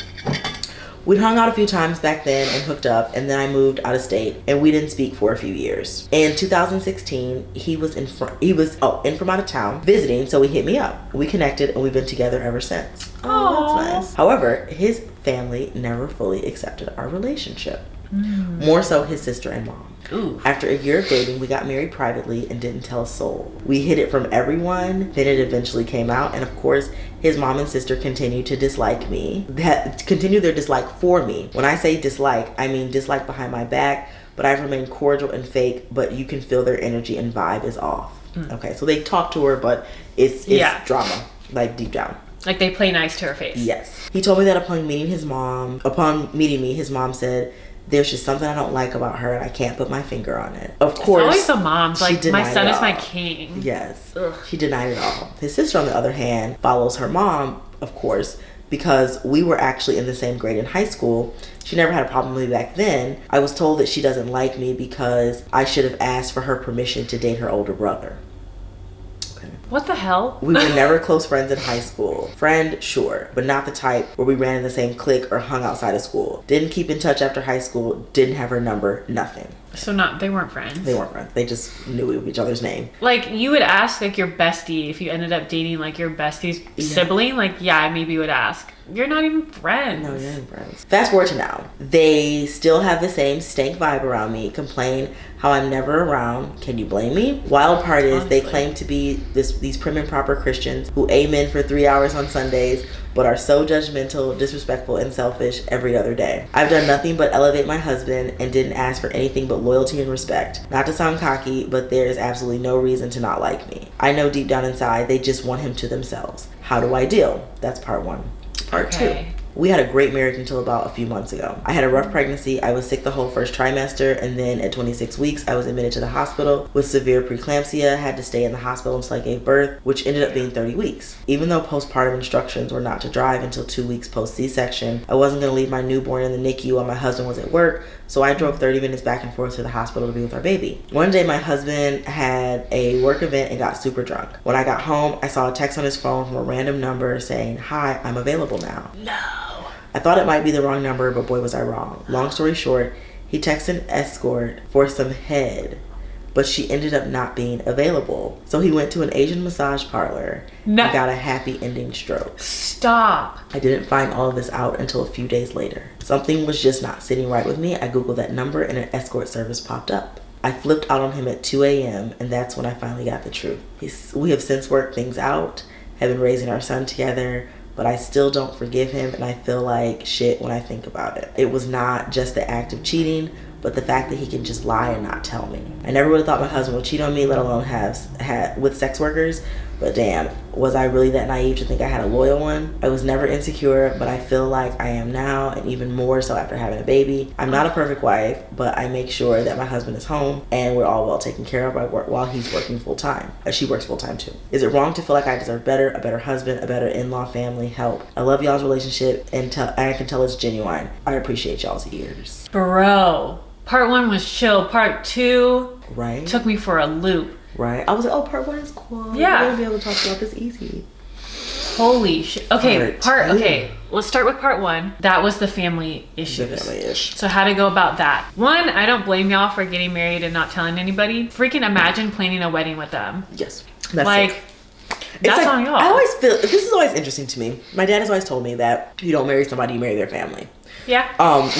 We'd hung out a few times back then and hooked up, and then I moved out of state and we didn't speak for a few years. In 2016, he was in from out of town visiting, so he hit me up. We connected and we've been together ever since. Oh, that's nice. However, his family never fully accepted our relationship. More so his sister and mom. Ooh. After a year of dating, we got married privately and didn't tell a soul. We hid it from everyone, then it eventually came out, and of course, his mom and sister continued to dislike me. Continue their dislike for me. When I say dislike, I mean dislike behind my back, but I've remained cordial and fake, but you can feel their energy and vibe is off. Okay, so they talk to her, but it's drama, like deep down. Like they play nice to her face. Yes. He told me that upon meeting me, his mom said, there's just something I don't like about her and I can't put my finger on it. Of course. It's always the moms. Like, my son is my king. Yes. Ugh. She denied it all. His sister, on the other hand, follows her mom, of course, because we were actually in the same grade in high school. She never had a problem with me back then. I was told that she doesn't like me because I should have asked for her permission to date her older brother. What the hell? We were never close friends in high school. Friend, sure, but not the type where we ran in the same clique or hung outside of school. Didn't keep in touch after high school, didn't have her number, nothing. So they weren't friends? They weren't friends. They just knew each other's name. Like, you would ask, like, your bestie, if you ended up dating, like, your bestie's sibling, like, yeah, maybe you would ask. You're not even friends. No, you're not even friends. Fast forward to now. They still have the same stank vibe around me, complain how I'm never around. Can you blame me? Wild part is, honestly, they claim to be these prim and proper Christians who amen for 3 hours on Sundays, but are so judgmental, disrespectful, and selfish every other day. I've done nothing but elevate my husband and didn't ask for anything but loyalty and respect. Not to sound cocky, but there is absolutely no reason to not like me. I know deep down inside they just want him to themselves. How do I deal? That's part 1. Part 2. We had a great marriage until about a few months ago. I had a rough pregnancy. I was sick the whole first trimester, and then at 26 weeks, I was admitted to the hospital with severe preeclampsia, had to stay in the hospital until I gave birth, which ended up being 30 weeks. Even though postpartum instructions were not to drive until 2 weeks post C-section, I wasn't going to leave my newborn in the NICU while my husband was at work, so I drove 30 minutes back and forth to the hospital to be with our baby. One day, my husband had a work event and got super drunk. When I got home, I saw a text on his phone from a random number saying, "Hi, I'm available now." No. I thought it might be the wrong number, but boy was I wrong. Long story short, he texted an escort for some head, but she ended up not being available. So he went to an Asian massage parlor and got a happy ending stroke. Stop. I didn't find all of this out until a few days later. Something was just not sitting right with me. I Googled that number and an escort service popped up. I flipped out on him at 2 a.m. and that's when I finally got the truth. We have since worked things out, have been raising our son together, but I still don't forgive him, and I feel like shit when I think about it. It was not just the act of cheating, but the fact that he can just lie and not tell me. I never would have thought my husband would cheat on me, let alone have with sex workers. But damn, was I really that naive to think I had a loyal one? I was never insecure, but I feel like I am now, and even more so after having a baby. I'm not a perfect wife, but I make sure that my husband is home and we're all well taken care of while he's working full time. She works full time too. Is it wrong to feel like I deserve better, a better husband, a better in-law family? Help. I love y'all's relationship and I can tell it's genuine. I appreciate y'all's ears. Bro, part 1 was chill. Part 2 took me for a loop. Right. I was like, oh, part 1 is cool. Yeah. I'm going to be able to talk about this easy. Holy shit. Okay, okay, let's start with part 1. That was the family issues. The family ish. So how to go about that. 1, I don't blame y'all for getting married and not telling anybody. Freaking imagine planning a wedding with them. Yes. That's like, that's on y'all. I always feel, this is always interesting to me. My dad has always told me that you don't marry somebody, you marry their family. Yeah.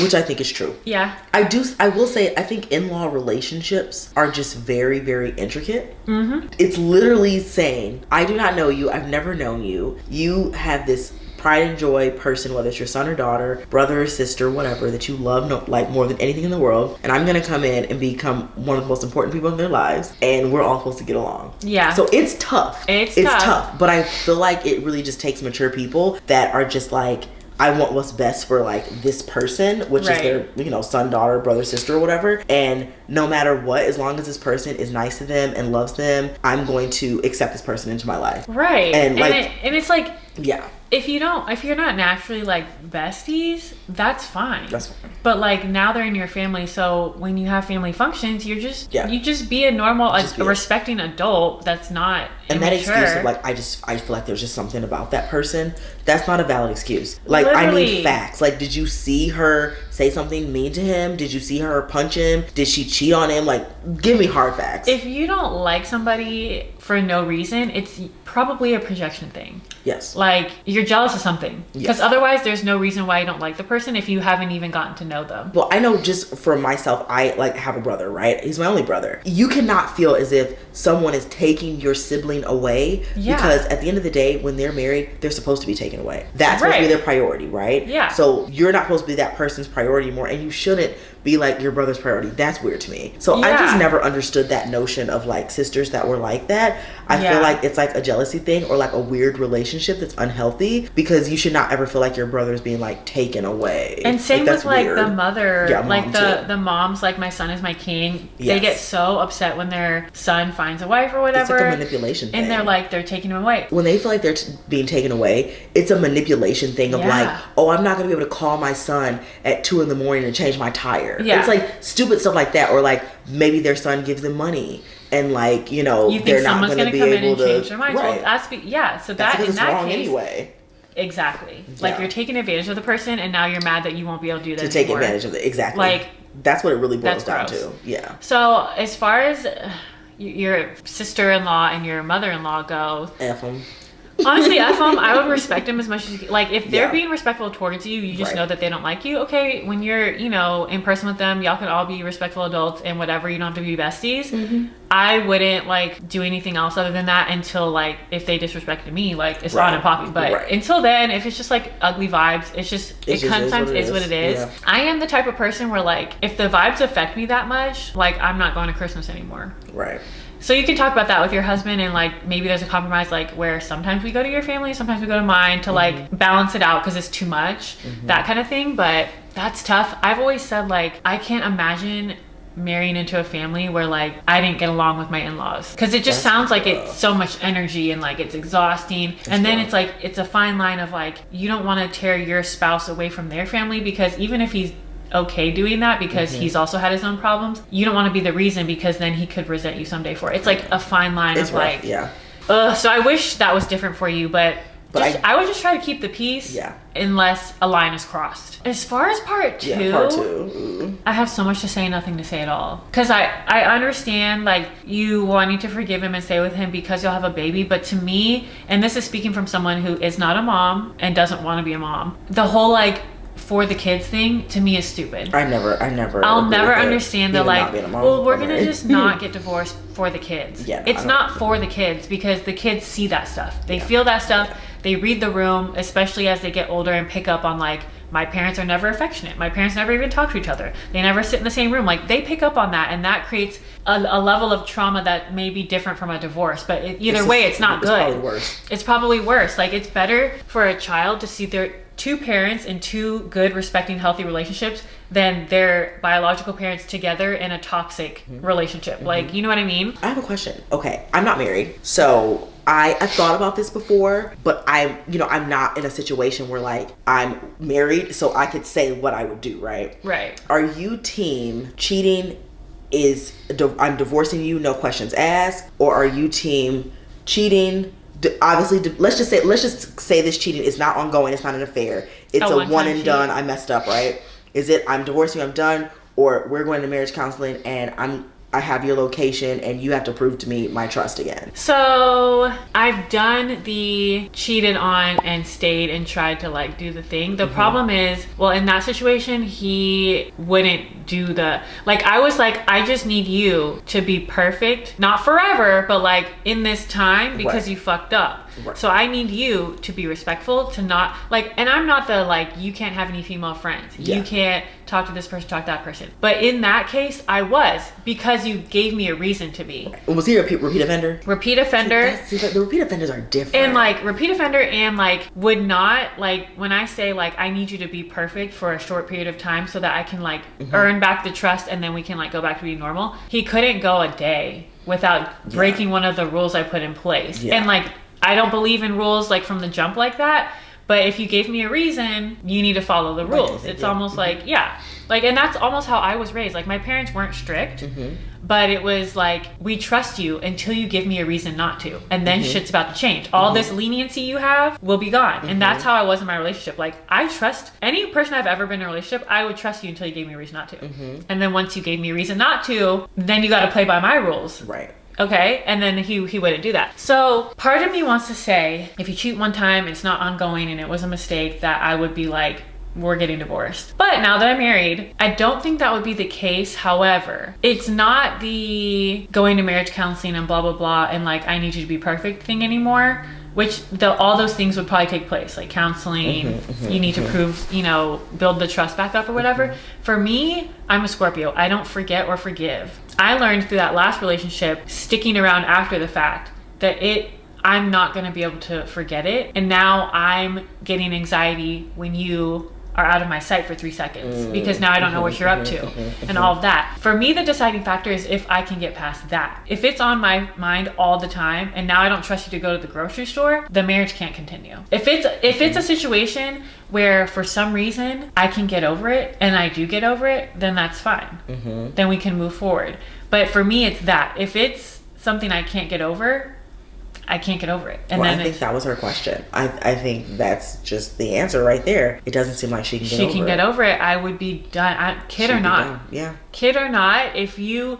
Which I think is true. Yeah. I will say, I think in-law relationships are just very, very intricate. Mm-hmm. It's literally saying, I do not know you, I've never known you. You have this pride and joy person, whether it's your son or daughter, brother or sister, whatever, that you love like more than anything in the world. And I'm gonna come in and become one of the most important people in their lives, and we're all supposed to get along. Yeah. So it's tough. It's tough. But I feel like it really just takes mature people that are just like, I want what's best for like this person, which is their, son, daughter, brother, sister, or whatever. And no matter what, as long as this person is nice to them and loves them, I'm going to accept this person into my life. Right. And it's like, yeah. If you're not naturally like besties, that's fine. That's fine. But like now they're in your family, so when you have family functions, you just be a normal, a respecting adult that's not and immature. That excuse of like I feel like there's just something about that person, that's not a valid excuse. Like Literally. I need facts. Like, did you see her say something mean to him? Did you see her punch him? Did she cheat on him? Like, give me hard facts. If you don't like somebody for no reason, it's probably a projection thing. Yes. Like, you're jealous of something. Because Yes. otherwise, there's no reason why you don't like the person if you haven't even gotten to know them. Well, I know just for myself, I like have a brother, right? He's my only brother. You cannot feel as if someone is taking your sibling away because at the end of the day, when they're married, they're supposed to be taken away. That's supposed to be their priority, right? Yeah. So you're not supposed to be that person's priority anymore, and you shouldn't be like your brother's priority. That's weird to me. So I just never understood that notion of like sisters that were like that. I feel like it's like a jealousy thing or like a weird relationship that's unhealthy, because you should not ever feel like your brother's being like taken away. And same with like the mother, like mom the moms, like my son is my king. Yes. They get so upset when their son finds a wife or whatever. It's like a manipulation thing. And they're taking him away. When they feel like they're being taken away, it's a manipulation thing of like, oh, I'm not going to be able to call my son at 2 a.m. and change my tire. Yeah. It's like stupid stuff like that. Or like maybe their son gives them money and like, you think they're not going to be come able in and to change their minds. Right. Well, so that in it's that wrong case, anyway. Exactly. Like you're taking advantage of the person, and now you're mad that you won't be able to do that to take anymore. advantage of it. Exactly. Like, that's what it really boils down gross. to. Yeah. So as far as your sister-in-law and your mother-in-law go, F them. Honestly, F them. I would respect them as much as you can. Like, if they're being respectful towards you, you just know that they don't like you. Okay, when you're, in person with them, y'all can all be respectful adults and whatever. You don't have to be besties. Mm-hmm. I wouldn't, like, do anything else other than that until, like, if they disrespected me, like, it's on and poppy. But until then, if it's just, like, ugly vibes, it sometimes is what it is. Yeah. I am the type of person where, like, if the vibes affect me that much, like, I'm not going to Christmas anymore. Right. So you can talk about that with your husband, and like maybe there's a compromise, like where sometimes we go to your family, sometimes we go to mine, to like balance it out because it's too much, that kind of thing. But that's tough. I've always said, like, I can't imagine marrying into a family where like I didn't get along with my in-laws, because it just sounds like it's so much energy and like it's exhausting. And then it's like, it's a fine line of like, you don't want to tear your spouse away from their family, because even if he's okay doing that because he's also had his own problems, you don't want to be the reason, because then he could resent you someday for it. It's like a fine line of like, so I wish that was different for you, but I would just try to keep the peace unless a line is crossed. As far as part two, I have so much to say and nothing to say at all, because I understand like you wanting to forgive him and stay with him because you'll have a baby, but to me, and this is speaking from someone who is not a mom and doesn't want to be a mom, the whole like for the kids thing to me is stupid. I'll never understand the like, well, we're gonna just not get divorced for the kids. It's not for the kids, because the kids see that stuff, they feel that stuff, they read the room, especially as they get older and pick up on like, my parents are never affectionate, my parents never even talk to each other, they never sit in the same room. Like, they pick up on that, and that creates a level of trauma that may be different from a divorce, but either way, it's not good. It's probably worse. Like, it's better for a child to see their two parents in two good, respecting, healthy relationships than their biological parents together in a toxic relationship. Like, you know what I mean? I have a question. Okay, I'm not married, so I've thought about this before, but I'm not in a situation where like I'm married, so I could say what I would do, right? Right. Are you team cheating is I'm divorcing you, no questions asked, or are you team cheating? Obviously, let's just say this cheating is not ongoing, it's not an affair, it's a one and done, I messed up, right? Is it I'm divorcing you, I'm done, or we're going to marriage counseling and I have your location and you have to prove to me my trust again? So I've done the cheated on and stayed and tried to like do the thing. The problem is, well, in that situation, he wouldn't do the, like, I was like, I just need you to be perfect, not forever, but like in this time, because you fucked up. So I need you to be respectful, to not like, and I'm not the like, you can't have any female friends, you can't talk to this person, talk to that person. But in that case, I was, because you gave me a reason to be. Was he a repeat offender? Repeat offender. See, the repeat offenders are different. And like repeat offender, and like would not, like when I say like I need you to be perfect for a short period of time so that I can like earn back the trust and then we can like go back to being normal. He couldn't go a day without breaking one of the rules I put in place. And like, I don't believe in rules like from the jump like that. But if you gave me a reason, you need to follow the rules. It's almost like, like, and that's almost how I was raised. Like, my parents weren't strict, but it was like, we trust you until you give me a reason not to. And then shit's about to change. All this leniency you have will be gone. And that's how I was in my relationship. Like, I trust any person I've ever been in a relationship, I would trust you until you gave me a reason not to. And then once you gave me a reason not to, then you got to play by my rules. Right. Okay, and then he wouldn't do that. So part of me wants to say, if you cheat one time, it's not ongoing and it was a mistake, that I would be like, we're getting divorced. But now that I'm married, I don't think that would be the case. However, it's not the going to marriage counseling and blah, blah, blah, and like, I need you to be perfect thing anymore. Which all those things would probably take place, like counseling, you need to prove, build the trust back up or whatever. For me, I'm a Scorpio. I don't forget or forgive. I learned through that last relationship, sticking around after the fact, that I'm not gonna be able to forget it. And now I'm getting anxiety when you are out of my sight for 3 seconds, because now I don't know what you're up to and all of that. For me, the deciding factor is if I can get past that. If it's on my mind all the time and now I don't trust you to go to the grocery store, the marriage can't continue. If it's a situation where for some reason I can get over it and I do get over it, then that's fine. Then we can move forward. But for me, it's that. If it's something I can't get over, I can't get over it. And I think that was her question. I think that's just the answer right there. It doesn't seem like she can get over it. I would be done. Kid or not. Kid or not, if you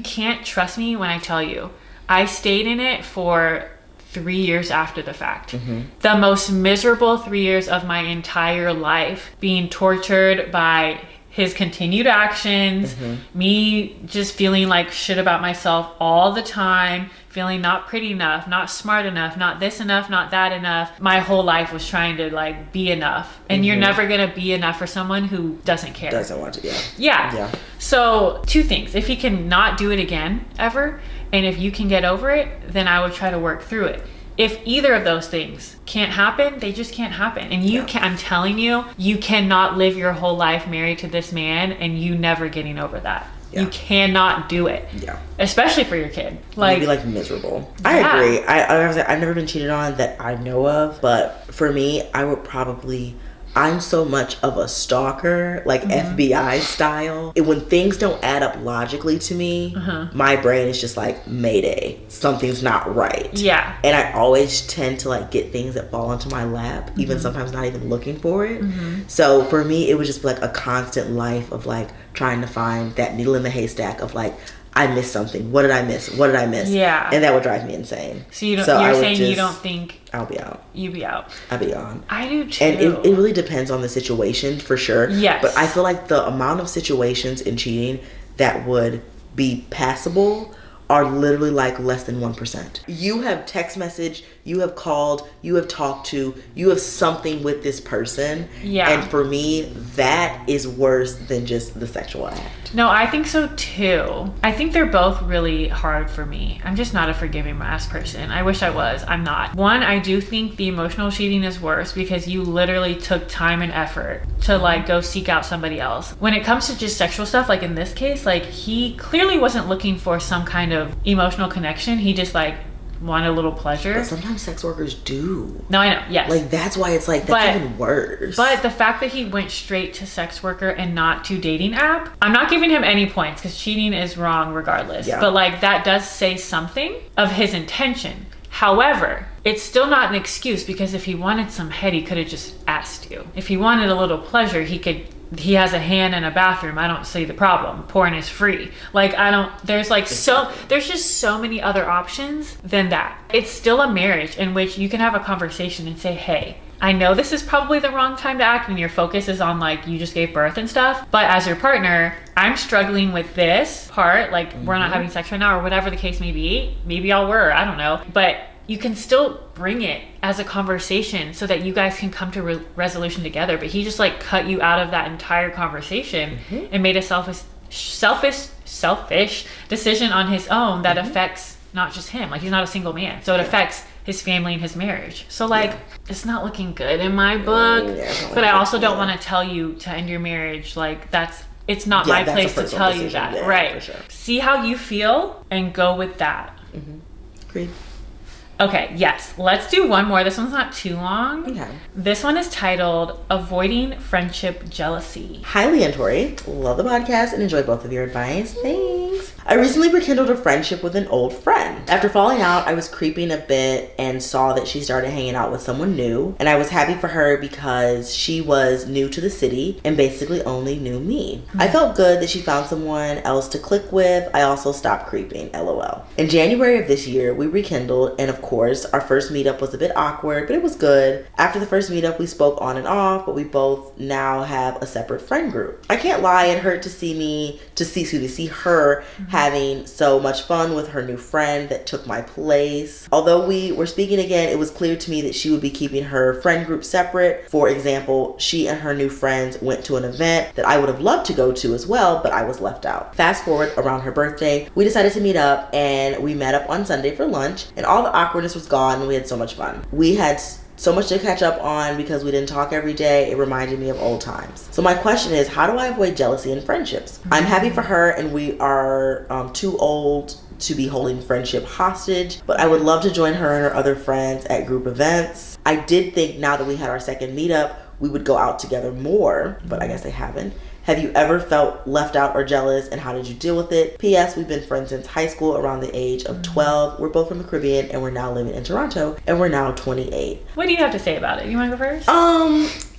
can't trust me when I tell you. I stayed in it for 3 years after the fact. The most miserable 3 years of my entire life, being tortured by his continued actions, me just feeling like shit about myself all the time, feeling not pretty enough, not smart enough, not this enough, not that enough. My whole life was trying to like be enough. And you're never gonna be enough for someone who doesn't care. Doesn't want to, Yeah. So 2 things. If he can not do it again ever, and if you can get over it, then I would try to work through it. If either of those things can't happen, they just can't happen. And you can, I'm telling you, you cannot live your whole life married to this man and you never getting over that. Yeah. You cannot do it. Yeah. Especially for your kid. Like, you'd be like miserable. I agree. I've never been cheated on that I know of, but for me, I would probably, I'm so much of a stalker, like FBI style. And when things don't add up logically to me, my brain is just like, Mayday, something's not right. Yeah. And I always tend to like get things that fall into my lap, even sometimes not even looking for it. So for me, it was just like a constant life of like trying to find that needle in the haystack of like, I missed something. What did I miss? What did I miss? Yeah. And that would drive me insane. So you're saying you don't think I'll be out. You be out. I'll be on. I do too. And it really depends on the situation for sure. Yes. But I feel like the amount of situations in cheating that would be passable are literally like less than 1%. You have text message, you have called, you have talked to, you have something with this person. Yeah. And for me, that is worse than just the sexual act. No, I think so too. I think they're both really hard for me. I'm just not a forgiving ass person. I wish I was. I'm not. One, I do think the emotional cheating is worse because you literally took time and effort to like go seek out somebody else. When it comes to just sexual stuff, like in this case, like he clearly wasn't looking for some kind of emotional connection. He just like wanted a little pleasure. But sometimes sex workers do. No, I know. Yes. Like that's why it's like that's even worse. But the fact that he went straight to sex worker and not to dating app, I'm not giving him any points because cheating is wrong regardless. Yeah. But like that does say something of his intention. However, it's still not an excuse because if he wanted some head, he could have just asked you. If he wanted a little pleasure, he has a hand in a bathroom. I don't see the problem. Porn is free. Like there's just so many other options than that. It's still a marriage in which you can have a conversation and say, hey, I know this is probably the wrong time to act and your focus is on like you just gave birth and stuff, but as your partner, I'm struggling with this part, like we're not having sex right now or whatever the case may be. Maybe y'all were, I don't know. But you can still bring it as a conversation so that you guys can come to resolution together. But he just like cut you out of that entire conversation and made a selfish decision on his own that affects not just him. Like he's not a single man. So it affects his family and his marriage. So like it's not looking good in my book. But I also don't want to tell you to end your marriage. Like it's not my place to tell you that. Yeah, right. Sure. See how you feel and go with that. Agreed. Okay, yes. Let's do one more. This one's not too long. Okay. This one is titled Avoiding Friendship Jealousy. Hi, Lee and Tori. Love the podcast and enjoy both of your advice. Thanks. I recently rekindled a friendship with an old friend. After falling out, I was creeping a bit and saw that she started hanging out with someone new. And I was happy for her because she was new to the city and basically only knew me. I felt good that she found someone else to click with. I also stopped creeping, LOL. In January of this year, we rekindled, and of course, our first meetup was a bit awkward, but it was good. After the first meetup, we spoke on and off, but we both now have a separate friend group. I can't lie, it hurt to see her having so much fun with her new friend that took my place. Although we were speaking again, it was clear to me that she would be keeping her friend group separate. For example, she and her new friends went to an event that I would have loved to go to as well, but I was left out. Fast forward around her birthday, we decided to meet up and we met up on Sunday for lunch and all the awkwardness was gone and we had so much fun. We had so much to catch up on because we didn't talk every day. It reminded me of old times. So my question is, how do I avoid jealousy in friendships? I'm happy for her and we are too old to be holding friendship hostage, but I would love to join her and her other friends at group events. I did think now that we had our second meetup, we would go out together more, but I guess they haven't. Have you ever felt left out or jealous, and how did you deal with it? P.S. We've been friends since high school, around the age of 12. We're both from the Caribbean, and we're now living in Toronto, and we're now 28. What do you have to say about it? You want to go first?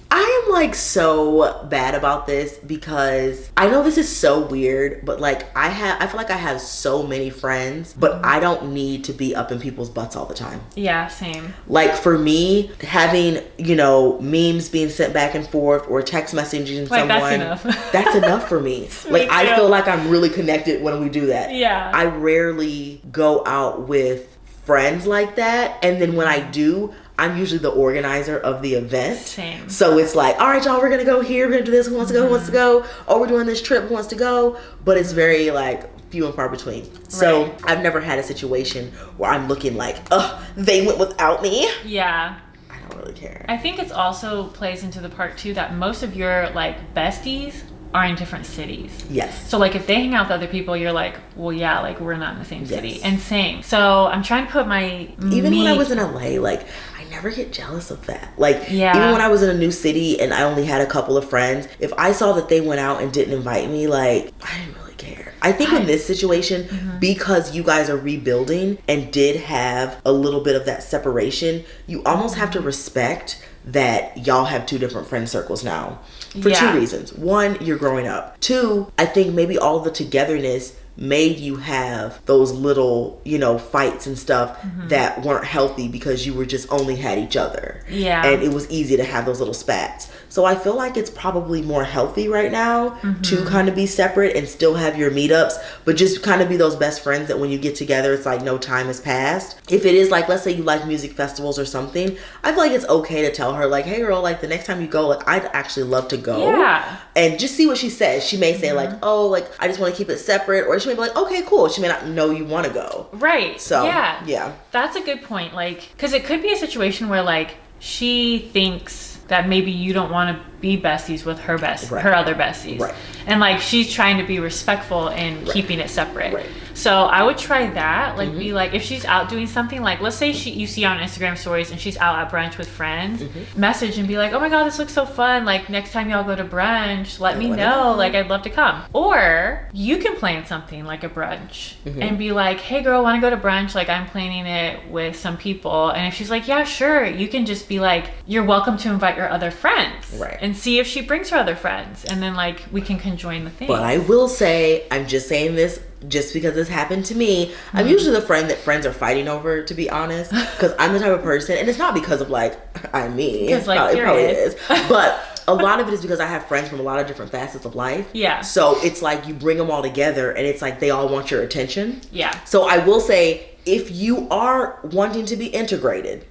I am like so bad about this because I know this is so weird, but like I feel like I have so many friends, but I don't need to be up in people's butts all the time. Yeah, same. Like for me, having, you know, memes being sent back and forth or text messaging like, someone, that's enough for me. Like I feel like I'm really connected when we do that. Yeah. I rarely go out with friends like that, and then when I do, I'm usually the organizer of the event. Same. So it's like, all right, y'all, we're gonna go here, we're gonna do this, who wants to go, who wants to go? Oh, we're doing this trip, who wants to go? But it's very like few and far between. So right. I've never had a situation where I'm looking like, ugh, they went without me. Yeah. I don't really care. I think it's also plays into the part too that most of your like besties are in different cities. Yes. So like if they hang out with other people, you're like, well, yeah, like we're not in the same city. Yes. And same. So I'm trying to put my even when I was in LA, like I never get jealous of that. Like yeah. even when I was in a new city and I only had a couple of friends, if I saw that they went out and didn't invite me, like I didn't really care. I think in this situation, because you guys are rebuilding and did have a little bit of that separation, you almost have to respect that y'all have two different friend circles now for two reasons. One, you're growing up. Two, I think maybe all the togetherness made you have those little, you know, fights and stuff that weren't healthy because you were just only had each other. Yeah. And it was easy to have those little spats. So I feel like it's probably more healthy right now to kind of be separate and still have your meetups, but just kind of be those best friends that when you get together, it's like no time has passed. If it is like, let's say you like music festivals or something, I feel like it's okay to tell her like, hey girl, like the next time you go, like I'd actually love to go. Yeah. And just see what she says. She may say like, oh, like I just want to keep it separate, or she may be like, okay, cool. She may not know you want to go. Right. So yeah. That's a good point. Like, because it could be a situation where like she thinks that maybe you don't want to be besties with her her other besties. Right. And like she's trying to be respectful and keeping it separate. Right. So I would try that. Like be like, if she's out doing something, like let's say you see on Instagram stories and she's out at brunch with friends, message and be like, oh my God, this looks so fun. Like next time y'all go to brunch, let me know. Like I'd love to come. Or you can plan something like a brunch and be like, hey girl, want to go to brunch? Like I'm planning it with some people. And if she's like, yeah, sure. You can just be like, you're welcome to invite your other friends. Right. And see if she brings her other friends. And then like we can conjoin the thing. But I will say, I'm just saying this just because this happened to me. I'm usually the friend that friends are fighting over, to be honest, because I'm the type of person, and it's not because of like I'm me. It probably is, but a lot of it is because I have friends from a lot of different facets of life. Yeah. So it's like you bring them all together, and it's like they all want your attention. Yeah. So I will say, if you are wanting to be integrated,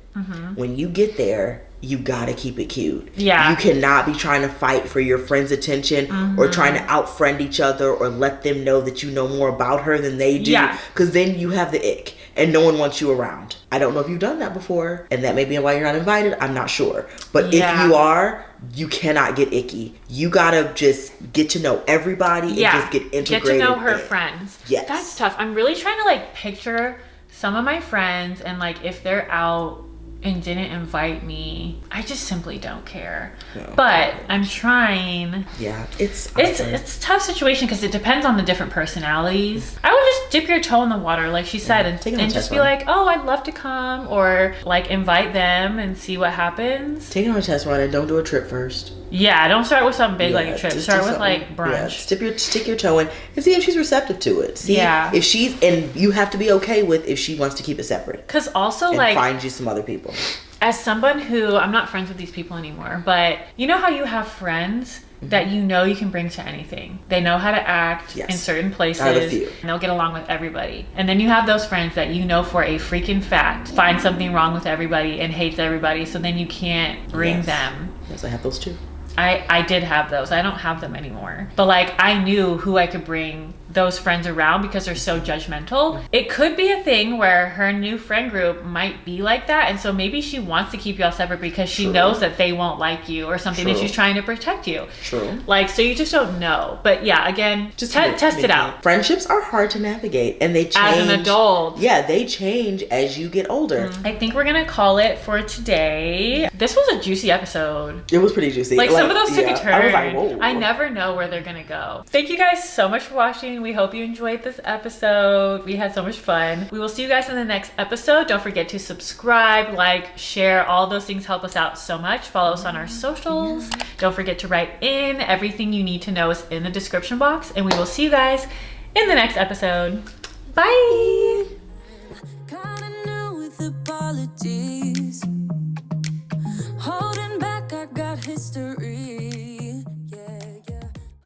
when you get there, you gotta keep it cute. Yeah. You cannot be trying to fight for your friend's attention or trying to out-friend each other or let them know that you know more about her than they do. Yeah. Because then you have the ick and no one wants you around. I don't know if you've done that before, and that may be why you're not invited. I'm not sure. But if you are, you cannot get icky. You gotta just get to know everybody and just get integrated. Get to know her friends. Yes. That's tough. I'm really trying to like picture some of my friends and like if they're out and didn't invite me, I just simply don't care. No. But I'm trying. Yeah, it's a tough situation because it depends on the different personalities. I would just dip your toe in the water, like she said, and just be like, oh, I'd love to come, or like invite them and see what happens. Take it on a test run and don't do a trip first. Yeah, don't start with something big like a trip. Start with like brunch. Yeah, stick your toe in and see if she's receptive to it. See if she's, and you have to be okay with if she wants to keep it separate. Because also and like find you some other people. As someone who, I'm not friends with these people anymore, but you know how you have friends that you know you can bring to anything. They know how to act in certain places. I have a few. And they'll get along with everybody. And then you have those friends that you know for a freaking fact find something wrong with everybody and hates everybody, so then you can't bring them. Yes, I have those too. I did have those. I don't have them anymore. But like I knew who I could bring those friends around because they're so judgmental. It could be a thing where her new friend group might be like that, and so maybe she wants to keep y'all separate because she knows that they won't like you or something, and she's trying to protect you. True. Like, so you just don't know. But yeah, again, just test it out. Friendships are hard to navigate, and they change as an adult. Yeah, they change as you get older. I think we're gonna call it for today. This was a juicy episode. It was pretty juicy. Like some of those took a turn. I was like, whoa. I never know where they're gonna go. Thank you guys so much for watching. We hope you enjoyed this episode. We had so much fun. We will see you guys in the next episode. Don't forget to subscribe, like, share. All those things help us out so much. Follow us on our socials. Don't forget to write in. Everything you need to know is in the description box. And we will see you guys in the next episode. Bye.